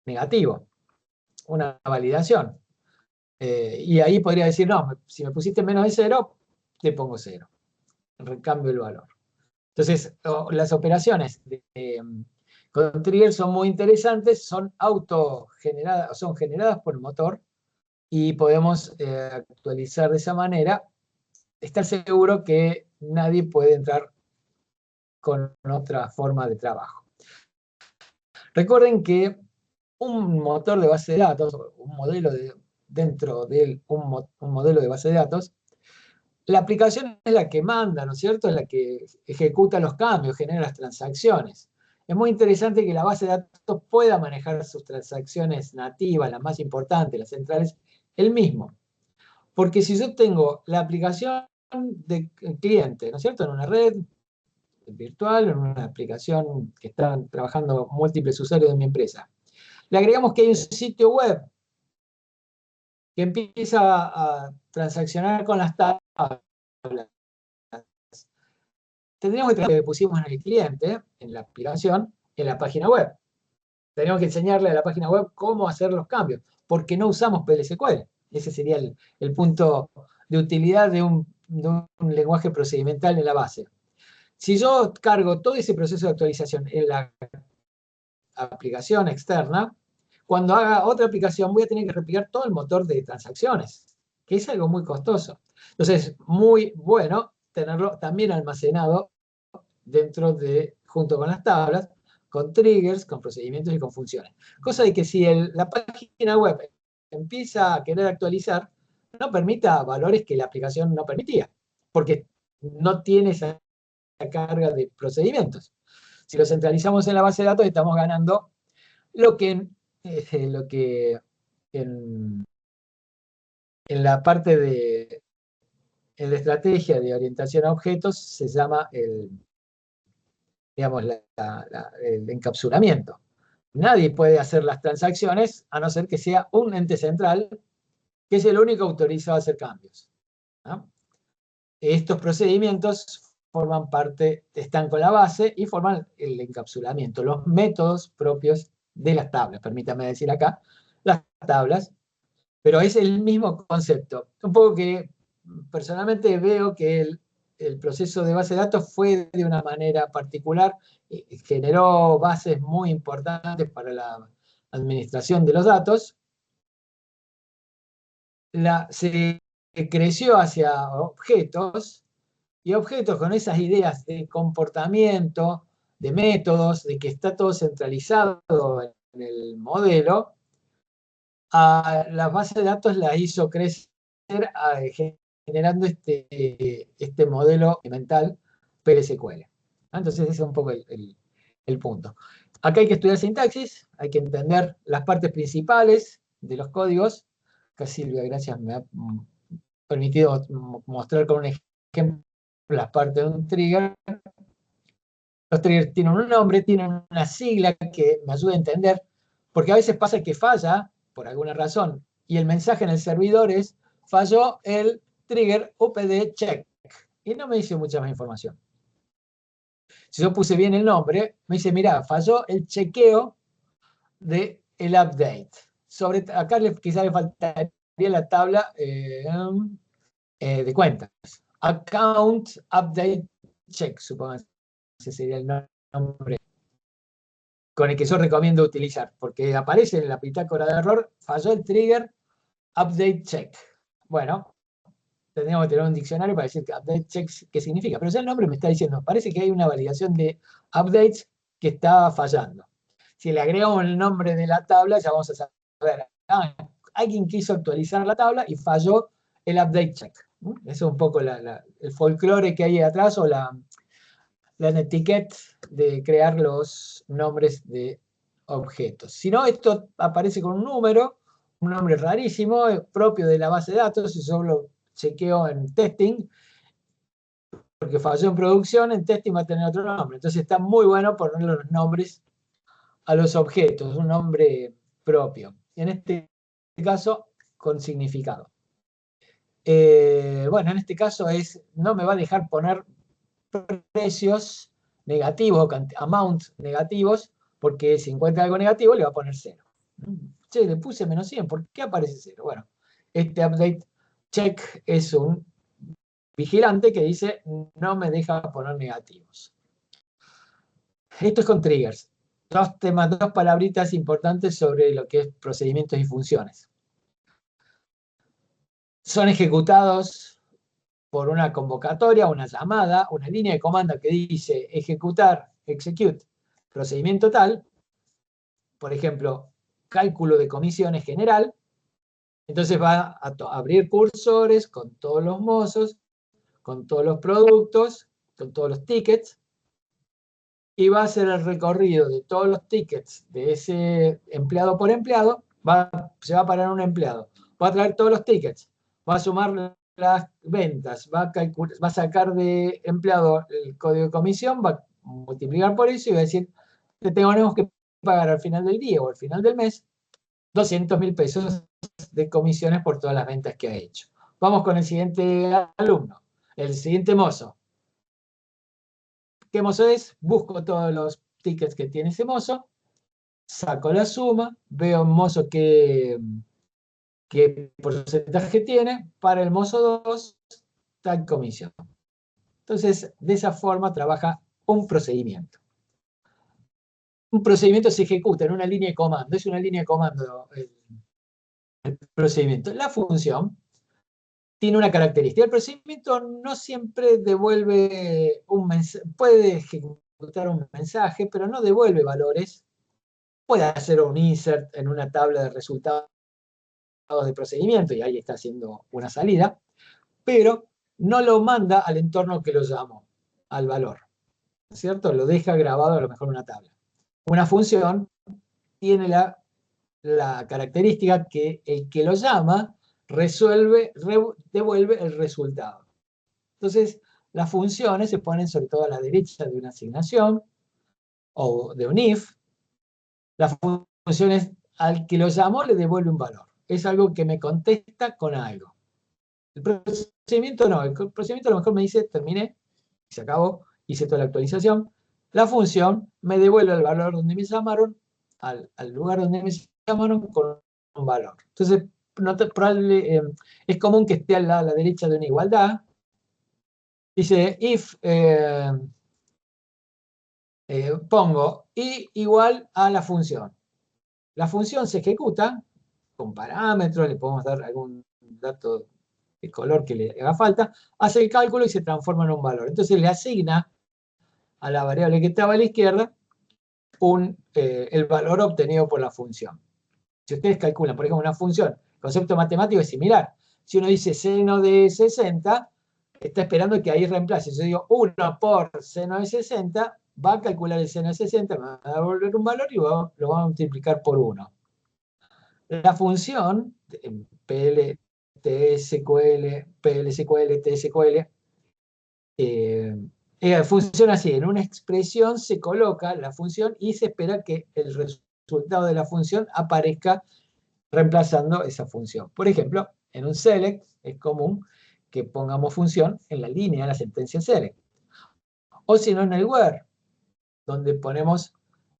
Speaker 2: negativo, una validación. Y ahí podría decir, no, si me pusiste menos de 0, te pongo 0. Recambio el valor. Entonces, las operaciones con trigger son muy interesantes, son autogeneradas, son generadas por el motor y podemos actualizar de esa manera, estar seguro que nadie puede entrar con otra forma de trabajo. Recuerden que un motor de base de datos, un modelo dentro de un modelo de base de datos, la aplicación es la que manda, ¿no es cierto? Es la que ejecuta los cambios, genera las transacciones. Es muy interesante que la base de datos pueda manejar sus transacciones nativas, las más importantes, las centrales, el mismo. Porque si yo tengo la aplicación de cliente, ¿no es cierto? En una red virtual, en una aplicación que están trabajando múltiples usuarios de mi empresa. Le agregamos que hay un sitio web que empieza a transaccionar con las tablas. Tendríamos que tener lo que pusimos en el cliente, en la aplicación, en la página web. Tenemos que enseñarle a la página web cómo hacer los cambios, porque no usamos PLSQL. Ese sería el punto de utilidad de un lenguaje procedimental en la base. Si yo cargo todo ese proceso de actualización en la aplicación externa, cuando haga otra aplicación voy a tener que replicar todo el motor de transacciones, que es algo muy costoso. Entonces, muy bueno tenerlo también almacenado junto con las tablas, con triggers, con procedimientos y con funciones. Cosa de que si la página web empieza a querer actualizar, no permita valores que la aplicación no permitía, porque no tiene esa carga de procedimientos. Si lo centralizamos en la base de datos, estamos ganando lo que en la parte de la estrategia de orientación a objetos se llama digamos, el encapsulamiento. Nadie puede hacer las transacciones a no ser que sea un ente central que es el único autorizado a hacer cambios, ¿no? Estos procedimientos forman parte, están con la base y forman el encapsulamiento, los métodos propios de las tablas. Permítame decir acá, las tablas, pero es el mismo concepto. Un poco que personalmente veo que el proceso de base de datos fue de una manera particular, generó bases muy importantes para la administración de los datos, se creció hacia objetos, y objetos con esas ideas de comportamiento, de métodos, de que está todo centralizado en el modelo, a las bases de datos las hizo crecer generando este modelo mental PLSQL. Entonces ese es un poco el punto. Acá hay que estudiar sintaxis, hay que entender las partes principales de los códigos. Acá Silvia, gracias, me ha permitido mostrar con un ejemplo las partes de un trigger. Los triggers tienen un nombre, tienen una sigla que me ayuda a entender, porque a veces pasa que falla, por alguna razón, y el mensaje en el servidor es, falló el trigger UPD check, y no me dice mucha más información. Si yo puse bien el nombre, me dice, mira, falló el chequeo del update. Acá quizá le faltaría la tabla de cuentas. Account update check, supongo. Ese sería el nombre con el que yo recomiendo utilizar, porque aparece en la bitácora de error, falló el trigger update check. Bueno, tendríamos que tener un diccionario para decir que update check qué significa, pero ya el nombre me está diciendo, parece que hay una validación de updates que está fallando. Si le agregamos el nombre de la tabla, ya vamos a saber, alguien quiso actualizar la tabla y falló el update check. Eso es un poco el folclore que hay atrás, o la etiqueta de crear los nombres de objetos. Si no, esto aparece con un nombre rarísimo, propio de la base de datos, y yo lo chequeo en testing, porque falló en producción, en testing va a tener otro nombre. Entonces está muy bueno ponerle los nombres a los objetos, un nombre propio. En este caso, con significado. Bueno, en este caso no me va a dejar poner precios negativos, amount negativos, porque si encuentra algo negativo le va a poner 0. Che, le puse menos 100, ¿por qué aparece 0? Bueno, este update check es un vigilante que dice no me deja poner negativos. Esto es con triggers. Dos palabritas importantes sobre lo que es procedimientos y funciones. Son ejecutados por una convocatoria, una llamada, una línea de comando que dice ejecutar, execute, procedimiento tal, por ejemplo, cálculo de comisiones general. Entonces va a abrir cursores con todos los mozos, con todos los productos, con todos los tickets, y va a hacer el recorrido de todos los tickets de ese empleado por empleado. Se va a parar un empleado, va a traer todos los tickets, va a sumar las ventas, va a sacar de empleado el código de comisión, va a multiplicar por eso y va a decir que tenemos que pagar al final del día o al final del mes 200.000 pesos de comisiones por todas las ventas que ha hecho. Vamos con el siguiente alumno, el siguiente mozo. ¿Qué mozo es? Busco todos los tickets que tiene ese mozo, saco la suma, veo un mozo qué porcentaje tiene, para el mozo 2, tal comisión. Entonces, de esa forma trabaja un procedimiento. Un procedimiento se ejecuta en una línea de comando, es una línea de comando el procedimiento. La función tiene una característica. El procedimiento no siempre devuelve un mensaje, puede ejecutar un mensaje, pero no devuelve valores. Puede hacer un insert en una tabla de resultados de procedimiento y ahí está haciendo una salida, pero no lo manda al entorno que lo llamó, al valor, ¿cierto? Lo deja grabado a lo mejor en una tabla. Una función tiene la característica que el que lo llama devuelve el resultado. Entonces, las funciones se ponen sobre todo a la derecha de una asignación o de un if. Las funciones al que lo llamó le devuelve un valor. Es algo que me contesta con algo. El procedimiento no. El procedimiento a lo mejor me dice terminé, se acabó, hice toda la actualización. La función me devuelve el valor donde me llamaron, al lugar donde me llamaron con un valor. Entonces, es común que esté a la derecha de una igualdad. Dice, if, pongo i igual a la función. La función se ejecuta con parámetros, le podemos dar algún dato de color que le haga falta, hace el cálculo y se transforma en un valor. Entonces le asigna a la variable que estaba a la izquierda el valor obtenido por la función. Si ustedes calculan, por ejemplo, una función, el concepto matemático es similar. Si uno dice seno de 60, está esperando que ahí reemplace. Yo digo 1 por seno de 60, va a calcular el seno de 60, me va a devolver un valor y lo va a multiplicar por 1. La función, PL, TSQL, PLSQL, TSQL, funciona así. En una expresión se coloca la función y se espera que el resultado de la función aparezca reemplazando esa función. Por ejemplo, en un select es común que pongamos función en la línea de la sentencia select. O si no, en el where, donde ponemos,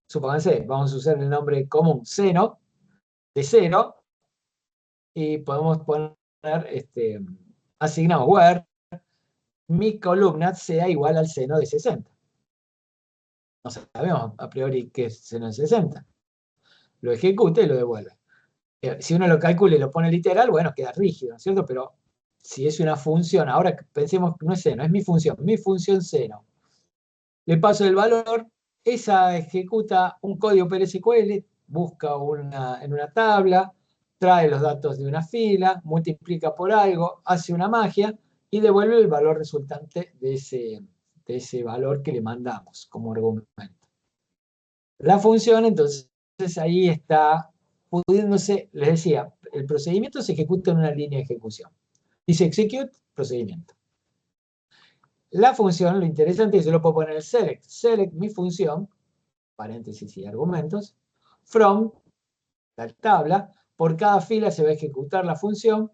Speaker 2: supónganse, vamos a usar el nombre común seno de 0 y podemos poner asignado where mi columna sea igual al seno de 60. No sabemos a priori qué es seno de 60. Lo ejecuta y lo devuelve. Si uno lo calcula y lo pone literal, bueno, queda rígido, ¿no es cierto? Pero si es una función, ahora pensemos que no es seno, es mi función seno. Le paso el valor, esa ejecuta un código PLSQL, busca en una tabla, trae los datos de una fila, multiplica por algo, hace una magia y devuelve el valor resultante de ese valor que le mandamos como argumento. La función, entonces, ahí está pudiéndose, les decía, el procedimiento se ejecuta en una línea de ejecución. Dice execute, procedimiento. La función, lo interesante es que yo lo puedo poner en select. Select mi función, paréntesis y argumentos, from, la tabla, por cada fila se va a ejecutar la función,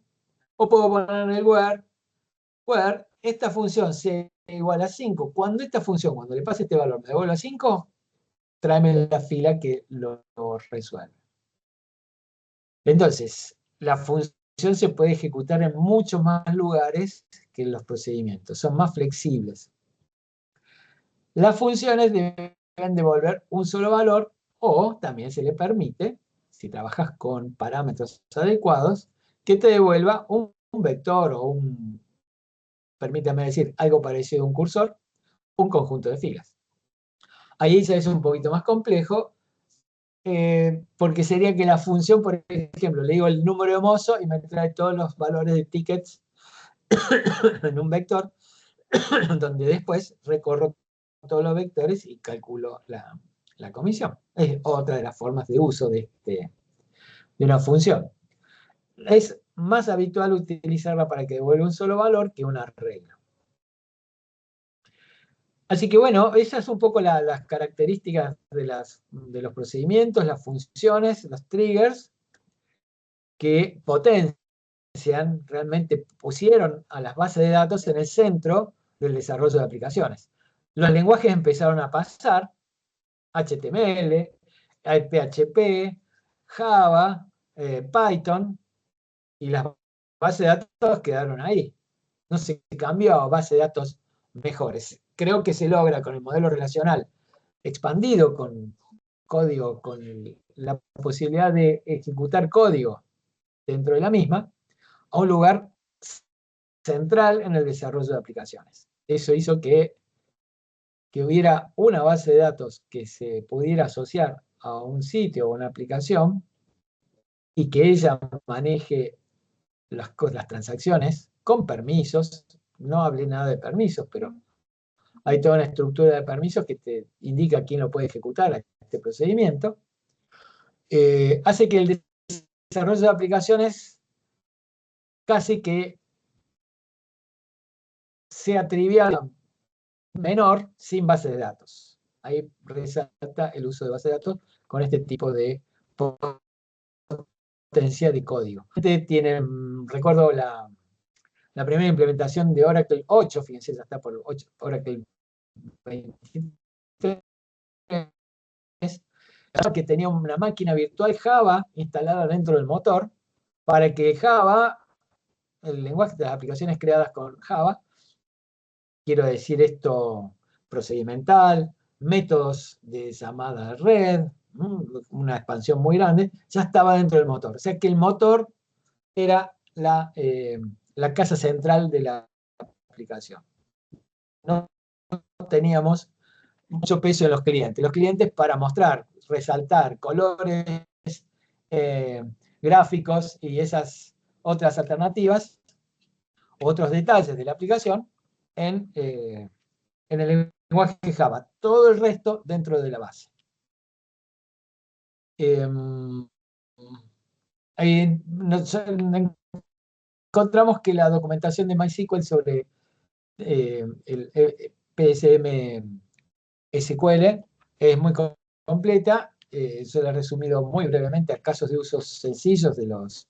Speaker 2: o puedo poner en el where esta función sea igual a 5. Cuando esta función, cuando le pase este valor, me devuelva 5, tráeme la fila que lo resuelve. Entonces, la función se puede ejecutar en muchos más lugares que los procedimientos, son más flexibles. Las funciones deben devolver un solo valor o también se le permite, si trabajas con parámetros adecuados, que te devuelva un vector o permítame decir, algo parecido a un cursor, un conjunto de filas. Ahí ya es un poquito más complejo, porque sería que la función, por ejemplo, le digo el número de mozo y me trae todos los valores de tickets en un vector, donde después recorro todos los vectores y calculo la comisión. Es otra de las formas de uso de una función. Es más habitual utilizarla para que devuelva un solo valor que una regla. Así que bueno, esas son un poco las características de los procedimientos, las funciones, los triggers, que potencian, realmente pusieron a las bases de datos en el centro del desarrollo de aplicaciones. Los lenguajes empezaron a pasar, HTML, PHP, Java, Python, y las bases de datos quedaron ahí. No se cambió a bases de datos mejores. Creo que se logra con el modelo relacional expandido con código, con la posibilidad de ejecutar código dentro de la misma, a un lugar central en el desarrollo de aplicaciones. Eso hizo que hubiera una base de datos que se pudiera asociar a un sitio o una aplicación y que ella maneje las transacciones con permisos. No hablé nada de permisos, pero hay toda una estructura de permisos que te indica quién lo puede ejecutar este procedimiento. Hace que el desarrollo de aplicaciones casi que sea trivial, menor, sin base de datos. Ahí resalta el uso de base de datos con este tipo de potencia de código. Recuerdo la primera implementación de Oracle 8, fíjense, ya está por Oracle 23, que tenía una máquina virtual Java instalada dentro del motor, para que Java, el lenguaje de las aplicaciones creadas con Java, quiero decir esto procedimental, métodos de llamada de red, una expansión muy grande, ya estaba dentro del motor. O sea que el motor era la casa central de la aplicación. No teníamos mucho peso en los clientes. Los clientes, para mostrar, resaltar colores, gráficos y esas otras alternativas, otros detalles de la aplicación en el lenguaje Java. Todo el resto dentro de la base. Encontramos que la documentación de MySQL sobre el PSM SQL es muy completa. Yo la he resumido muy brevemente a casos de usos sencillos de los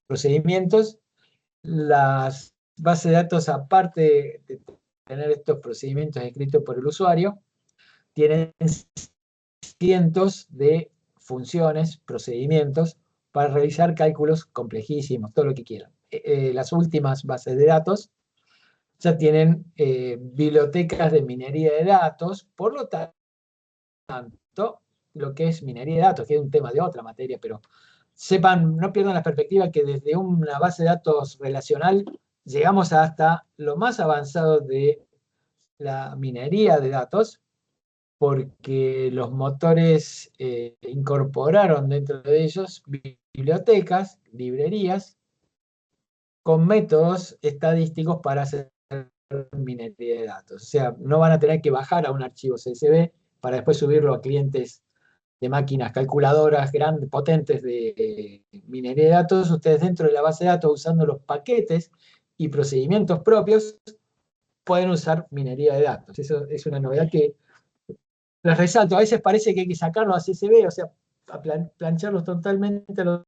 Speaker 2: procedimientos. Las bases de datos, aparte de tener estos procedimientos escritos por el usuario, tienen cientos de funciones, procedimientos, para realizar cálculos complejísimos, todo lo que quieran. Las últimas bases de datos ya tienen bibliotecas de minería de datos, por lo tanto, lo que es minería de datos, que es un tema de otra materia, pero sepan, no pierdan la perspectiva que desde una base de datos relacional llegamos hasta lo más avanzado de la minería de datos, porque los motores incorporaron dentro de ellos bibliotecas, librerías, con métodos estadísticos para hacer minería de datos. O sea, no van a tener que bajar a un archivo CSV para después subirlo a clientes de máquinas calculadoras grandes, potentes de minería de datos. Ustedes dentro de la base de datos, usando los paquetes y procedimientos propios, pueden usar minería de datos. Eso es una novedad que les resalto. A veces parece que hay que sacarlos a CSV, o sea, a plancharlos totalmente a los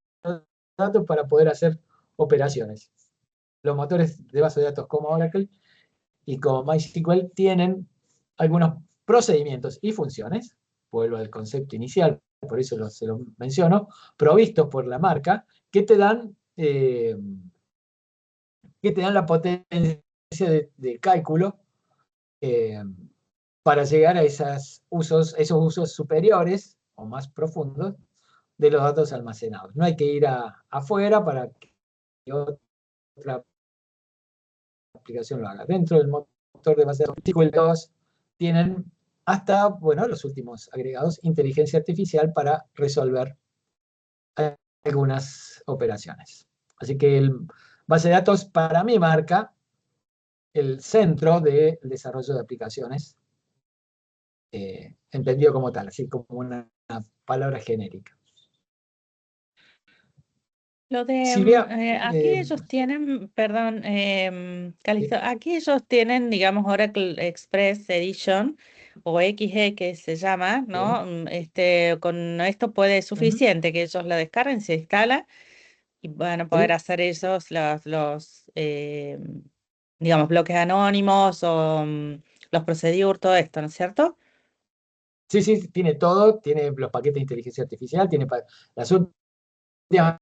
Speaker 2: datos para poder hacer operaciones. Los motores de base de datos como Oracle y como MySQL tienen algunos procedimientos y funciones, vuelvo al concepto inicial, por eso se lo menciono, provistos por la marca, que te dan la potencia de cálculo eh, para llegar a esos usos superiores o más profundos de los datos almacenados. No hay que ir afuera para que otra aplicación lo haga. Dentro del motor de base de datos SQL 2 tienen hasta, bueno, los últimos agregados, inteligencia artificial para resolver algunas operaciones. Así que el base de datos para mí marca el centro del desarrollo de aplicaciones, entendido como tal, así como una palabra genérica.
Speaker 1: Lo de
Speaker 2: Silvia,
Speaker 1: aquí ellos tienen, perdón, Calixto, aquí ellos tienen, digamos, Oracle Express Edition o XE que se llama, ¿no? Con esto puede suficiente que ellos la descarguen, se instala y van a poder hacer ellos digamos, bloques anónimos o los procedures, todo esto, ¿no es cierto?
Speaker 2: sí, sí, tiene todo, tiene los paquetes de inteligencia artificial, tiene las últimas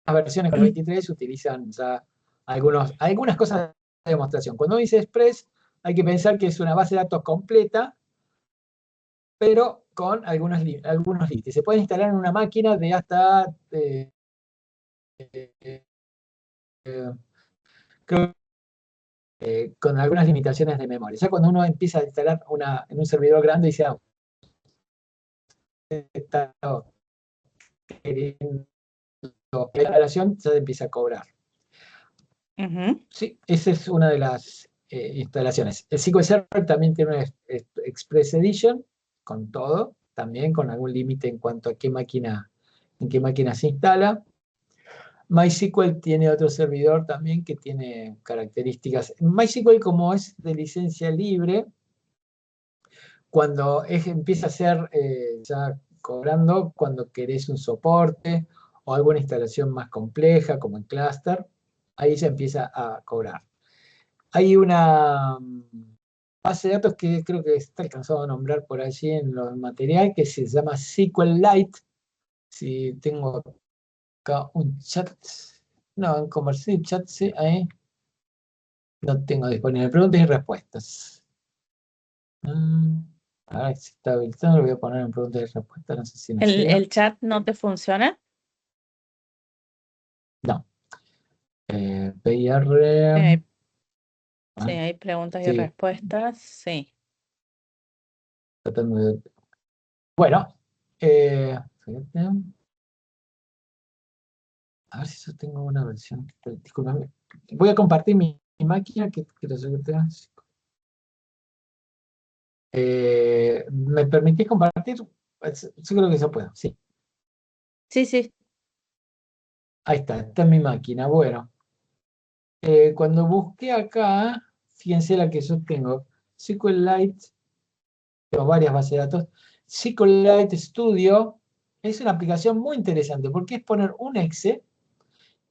Speaker 2: versiones con el 23 utilizan ya algunas cosas de demostración. Cuando dice Express, hay que pensar que es una base de datos completa, pero con algunos límites. Se puede instalar en una máquina de hasta, creo, con algunas limitaciones de memoria. Ya cuando uno empieza a instalar en un servidor grande, dice, está queriendo la operación, ya empieza a cobrar. Sí, esa es una de las instalaciones. El SQL Server también tiene una Express Edition, con todo, también con algún límite en cuanto a en qué máquina se instala. MySQL tiene otro servidor también que tiene características. MySQL, como es de licencia libre, cuando empieza a ser ya cobrando, cuando querés un soporte o alguna instalación más compleja, como en Cluster, ahí ya empieza a cobrar. Hay una base de datos que creo que está alcanzado a nombrar por allí en los material, que se llama SQLite. Si tengo acá un chat, no, en Conversive Chat, sí, ahí no tengo disponible. Preguntas y respuestas. A ver si está habilitado, lo voy a poner en preguntas y respuestas, no sé si me llega.
Speaker 1: ¿El chat no te funciona?
Speaker 2: No. PIR.
Speaker 1: Sí, hay preguntas y
Speaker 2: Sí,
Speaker 1: respuestas, sí.
Speaker 2: tratando de. Bueno, fíjate. A ver si yo tengo una versión. Disculpame. Voy a compartir mi máquina que creo que tengo. ¿Me permitís compartir? Yo creo que se puede, sí.
Speaker 1: Sí, sí.
Speaker 2: Ahí está en mi máquina. Bueno, cuando busqué acá, fíjense la que yo tengo, SQLite, tengo varias bases de datos. SQLite Studio es una aplicación muy interesante porque es poner un exe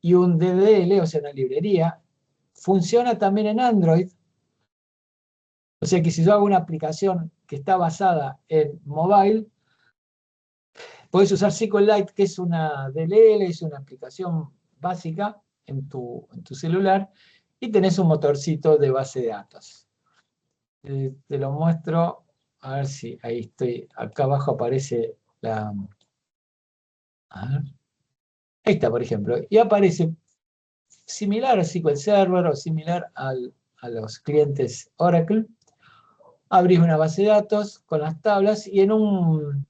Speaker 2: y un DDL, o sea, una librería. Funciona también en Android. O sea que si yo hago una aplicación que está basada en mobile, puedes usar SQLite, que es una DLL, es una aplicación básica en tu celular, y tenés un motorcito de base de datos. Te lo muestro, a ver si ahí estoy. Acá abajo aparece la. A ver, ahí está, por ejemplo, y aparece similar a SQL Server o similar a los clientes Oracle, abrís una base de datos con las tablas y en una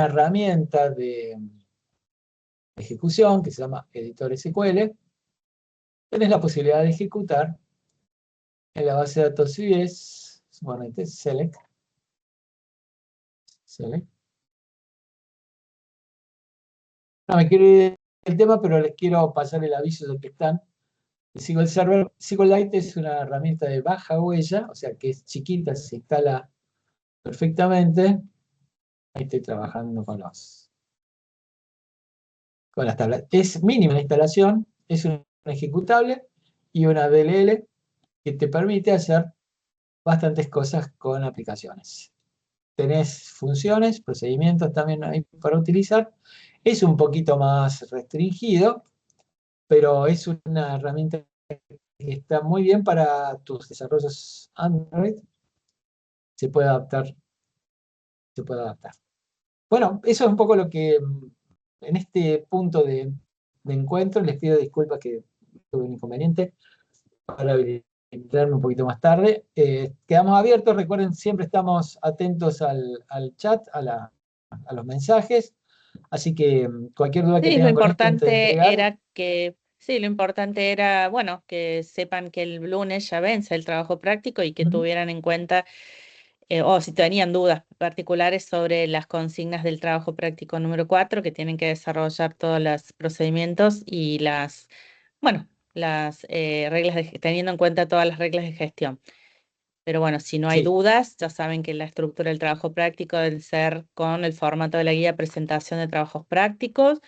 Speaker 2: herramienta de ejecución que se llama editor SQL, tenés la posibilidad de ejecutar en la base de datos CSV, suponete select, No me quiero ir del tema, pero les quiero pasar el aviso de que están. El SQL Server, SQLite es una herramienta de baja huella, o sea que es chiquita, se instala perfectamente. Ahí estoy trabajando con las tablas. Es mínima la instalación, es un ejecutable y una DLL que te permite hacer bastantes cosas con aplicaciones. Tenés funciones, procedimientos también hay para utilizar. Es un poquito más restringido, pero es una herramienta que está muy bien para tus desarrollos Android. Se puede adaptar, se puede adaptar. Bueno, eso es un poco lo que en este punto de encuentro les pido disculpas que tuve un inconveniente para habilitarme un poquito más tarde. Quedamos abiertos, recuerden, siempre estamos atentos al chat, a los mensajes, así que cualquier duda que
Speaker 1: Sí, lo
Speaker 2: tengan con esto antes de
Speaker 1: importante
Speaker 2: entregar,
Speaker 1: era que, sí, lo importante era, bueno, que sepan que el lunes ya vence el trabajo práctico y que
Speaker 2: ujú,
Speaker 1: tuvieran en cuenta, o si tenían dudas particulares sobre las consignas del trabajo práctico número 4, que tienen que desarrollar todos los procedimientos y bueno, las reglas teniendo en cuenta todas las reglas de gestión. Pero bueno, si no hay
Speaker 2: sí,
Speaker 1: dudas, ya saben que la estructura del trabajo práctico debe ser con el formato de la guía de presentación de trabajos prácticos,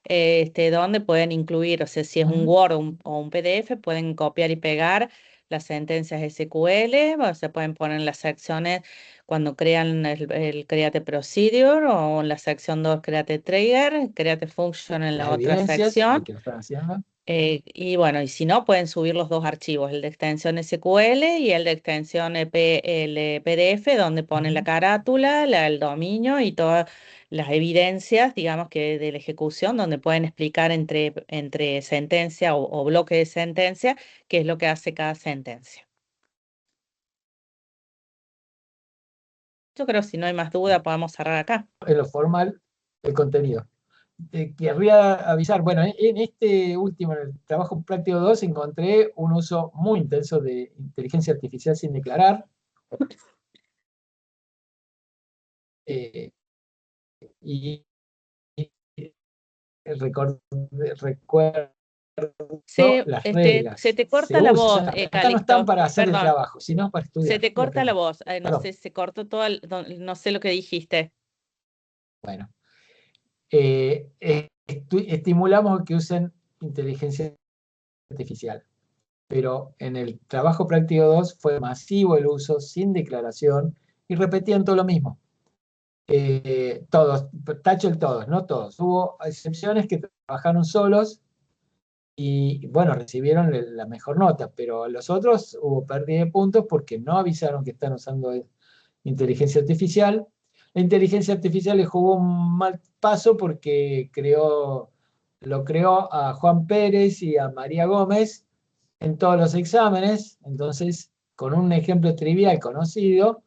Speaker 1: donde pueden incluir, o sea, si es un
Speaker 2: ujú,
Speaker 1: Word o un PDF, pueden copiar y pegar las sentencias SQL, o se pueden poner en las secciones cuando crean el Create Procedure, o en la sección 2 Create Trigger, Create Function en la
Speaker 2: las
Speaker 1: otra
Speaker 2: evidencias de
Speaker 1: sección.
Speaker 2: que lo están haciendo.
Speaker 1: Y bueno, y si no, pueden subir los dos archivos, el de extensión SQL y el de extensión el PDF, donde ponen la
Speaker 2: Ujú.
Speaker 1: carátula, el dominio y todas las evidencias, digamos que de la ejecución, donde pueden explicar entre sentencia o bloque de sentencia qué es lo que hace cada sentencia. Yo creo que si no hay más duda, podemos cerrar acá.
Speaker 2: En lo formal, el contenido. Querría avisar, bueno, en este último, en el trabajo práctico 2, encontré un uso muy intenso de inteligencia artificial sin declarar. eh, y recuerdo las
Speaker 1: Se
Speaker 2: reglas.
Speaker 1: te
Speaker 2: Se
Speaker 1: corta la voz,
Speaker 2: usan, acá no están
Speaker 1: Calixto,
Speaker 2: para hacer el
Speaker 1: perdón,
Speaker 2: trabajo, sino para
Speaker 1: se
Speaker 2: estudiar.
Speaker 1: te
Speaker 2: Lo que
Speaker 1: corta la
Speaker 2: no.
Speaker 1: voz, no
Speaker 2: Perdón.
Speaker 1: sé, se cortó todo, no sé lo que dijiste.
Speaker 2: Bueno, estimulamos que usen inteligencia artificial, pero en el trabajo práctico 2 fue masivo el uso sin declaración y repetían todo lo mismo. Todos, tacho el todos, no todos. Hubo excepciones que trabajaron solos y, bueno, recibieron la mejor nota, pero los otros hubo pérdida de puntos porque no avisaron que están usando inteligencia artificial. La inteligencia artificial le jugó un mal paso porque lo creó a Juan Pérez y a María Gómez en todos los exámenes, entonces, con un ejemplo trivial conocido,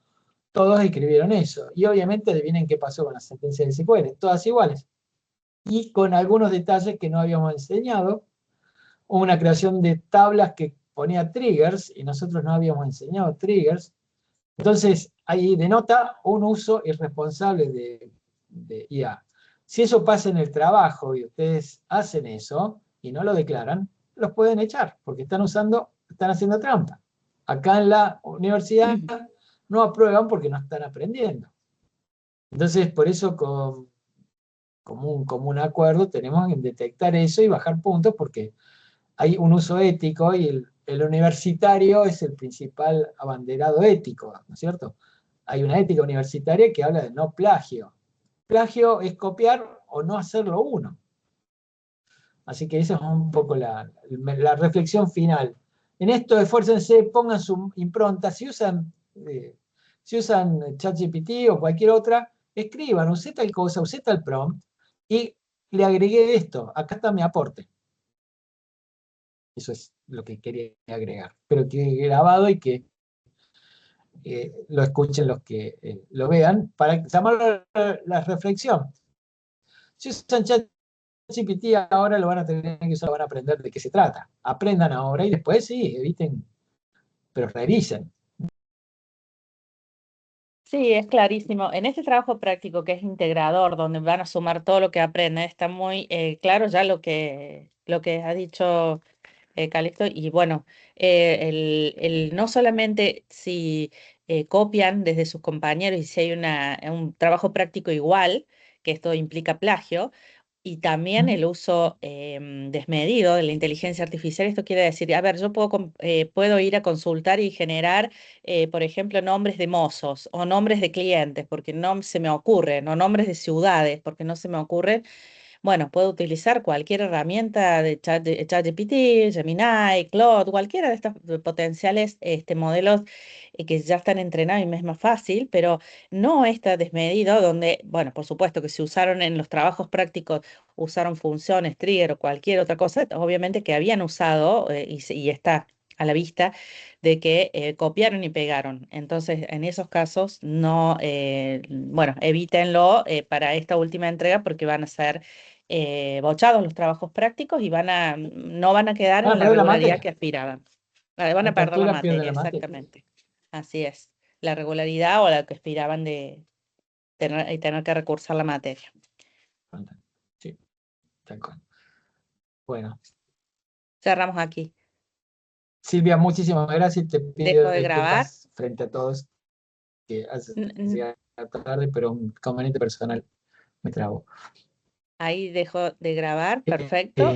Speaker 2: todos escribieron eso. Y obviamente adivinen qué pasó con las sentencias de SQL, todas iguales. Y con algunos detalles que no habíamos enseñado, una creación de tablas que ponía triggers y nosotros no habíamos enseñado triggers. Entonces, ahí denota un uso irresponsable de IA. Si eso pasa en el trabajo y ustedes hacen eso y no lo declaran, los pueden echar porque están haciendo trampa. Acá en la universidad no aprueban porque no están aprendiendo. Entonces, por eso, como un común acuerdo, tenemos que detectar eso y bajar puntos porque hay un uso ético y el universitario es el principal abanderado ético, ¿no es cierto? Hay una ética universitaria que habla de no plagio. Plagio es copiar o no hacerlo uno. Así que esa es un poco la reflexión final. En esto esfuércense, pongan su impronta. Si usan ChatGPT o cualquier otra, escriban, usé tal cosa, usé tal prompt y le agregué esto. Acá está mi aporte. Eso es lo que quería agregar. Pero que grabado y que lo escuchen los que lo vean, para llamar la reflexión. Si usan ChatGPT ahora, lo van a tener que usar, van a aprender de qué se trata. Aprendan ahora y después sí, eviten, pero revisen.
Speaker 1: Sí, es clarísimo. En este trabajo práctico que es integrador, donde van a sumar todo lo que aprenden, está muy claro ya lo que ha dicho Calixto. Y bueno, no solamente si copian desde sus compañeros y si hay un trabajo práctico igual, que esto implica plagio, y también el uso desmedido de la inteligencia artificial. Esto quiere decir, a ver, yo puedo ir a consultar y generar, por ejemplo, nombres de mozos o nombres de clientes, porque no se me ocurren, o nombres de ciudades, porque no se me ocurren. Bueno, puedo utilizar cualquier herramienta de ChatGPT, Gemini, Claude, cualquiera de estos potenciales modelos que ya están entrenados y me es más fácil, pero no está desmedido, donde, bueno, por supuesto que se usaron en los trabajos prácticos, usaron funciones, trigger o cualquier otra cosa, obviamente que habían usado y está a la vista de que copiaron y pegaron. Entonces, en esos casos, no, bueno, evítenlo para esta última entrega porque van a ser bochados los trabajos prácticos y no van a quedar
Speaker 2: Van a
Speaker 1: en la
Speaker 2: perder la
Speaker 1: regularidad que
Speaker 2: materia.
Speaker 1: aspiraban. Van
Speaker 2: A
Speaker 1: a
Speaker 2: esta
Speaker 1: perder la
Speaker 2: altura pierden
Speaker 1: materia,
Speaker 2: la materia.
Speaker 1: exactamente. Así es. La regularidad o la que aspiraban de tener que recursar la materia.
Speaker 2: Sí, tal cual. Bueno,
Speaker 1: Cerramos aquí.
Speaker 2: Silvia, muchísimas gracias. Te
Speaker 1: Dejo
Speaker 2: pido
Speaker 1: de grabar.
Speaker 2: disculpas frente a todos que hace
Speaker 1: N- n-
Speaker 2: llegar tarde, pero un inconveniente personal me trabó.
Speaker 1: Ahí dejo de grabar.
Speaker 2: Eh,
Speaker 1: Perfecto.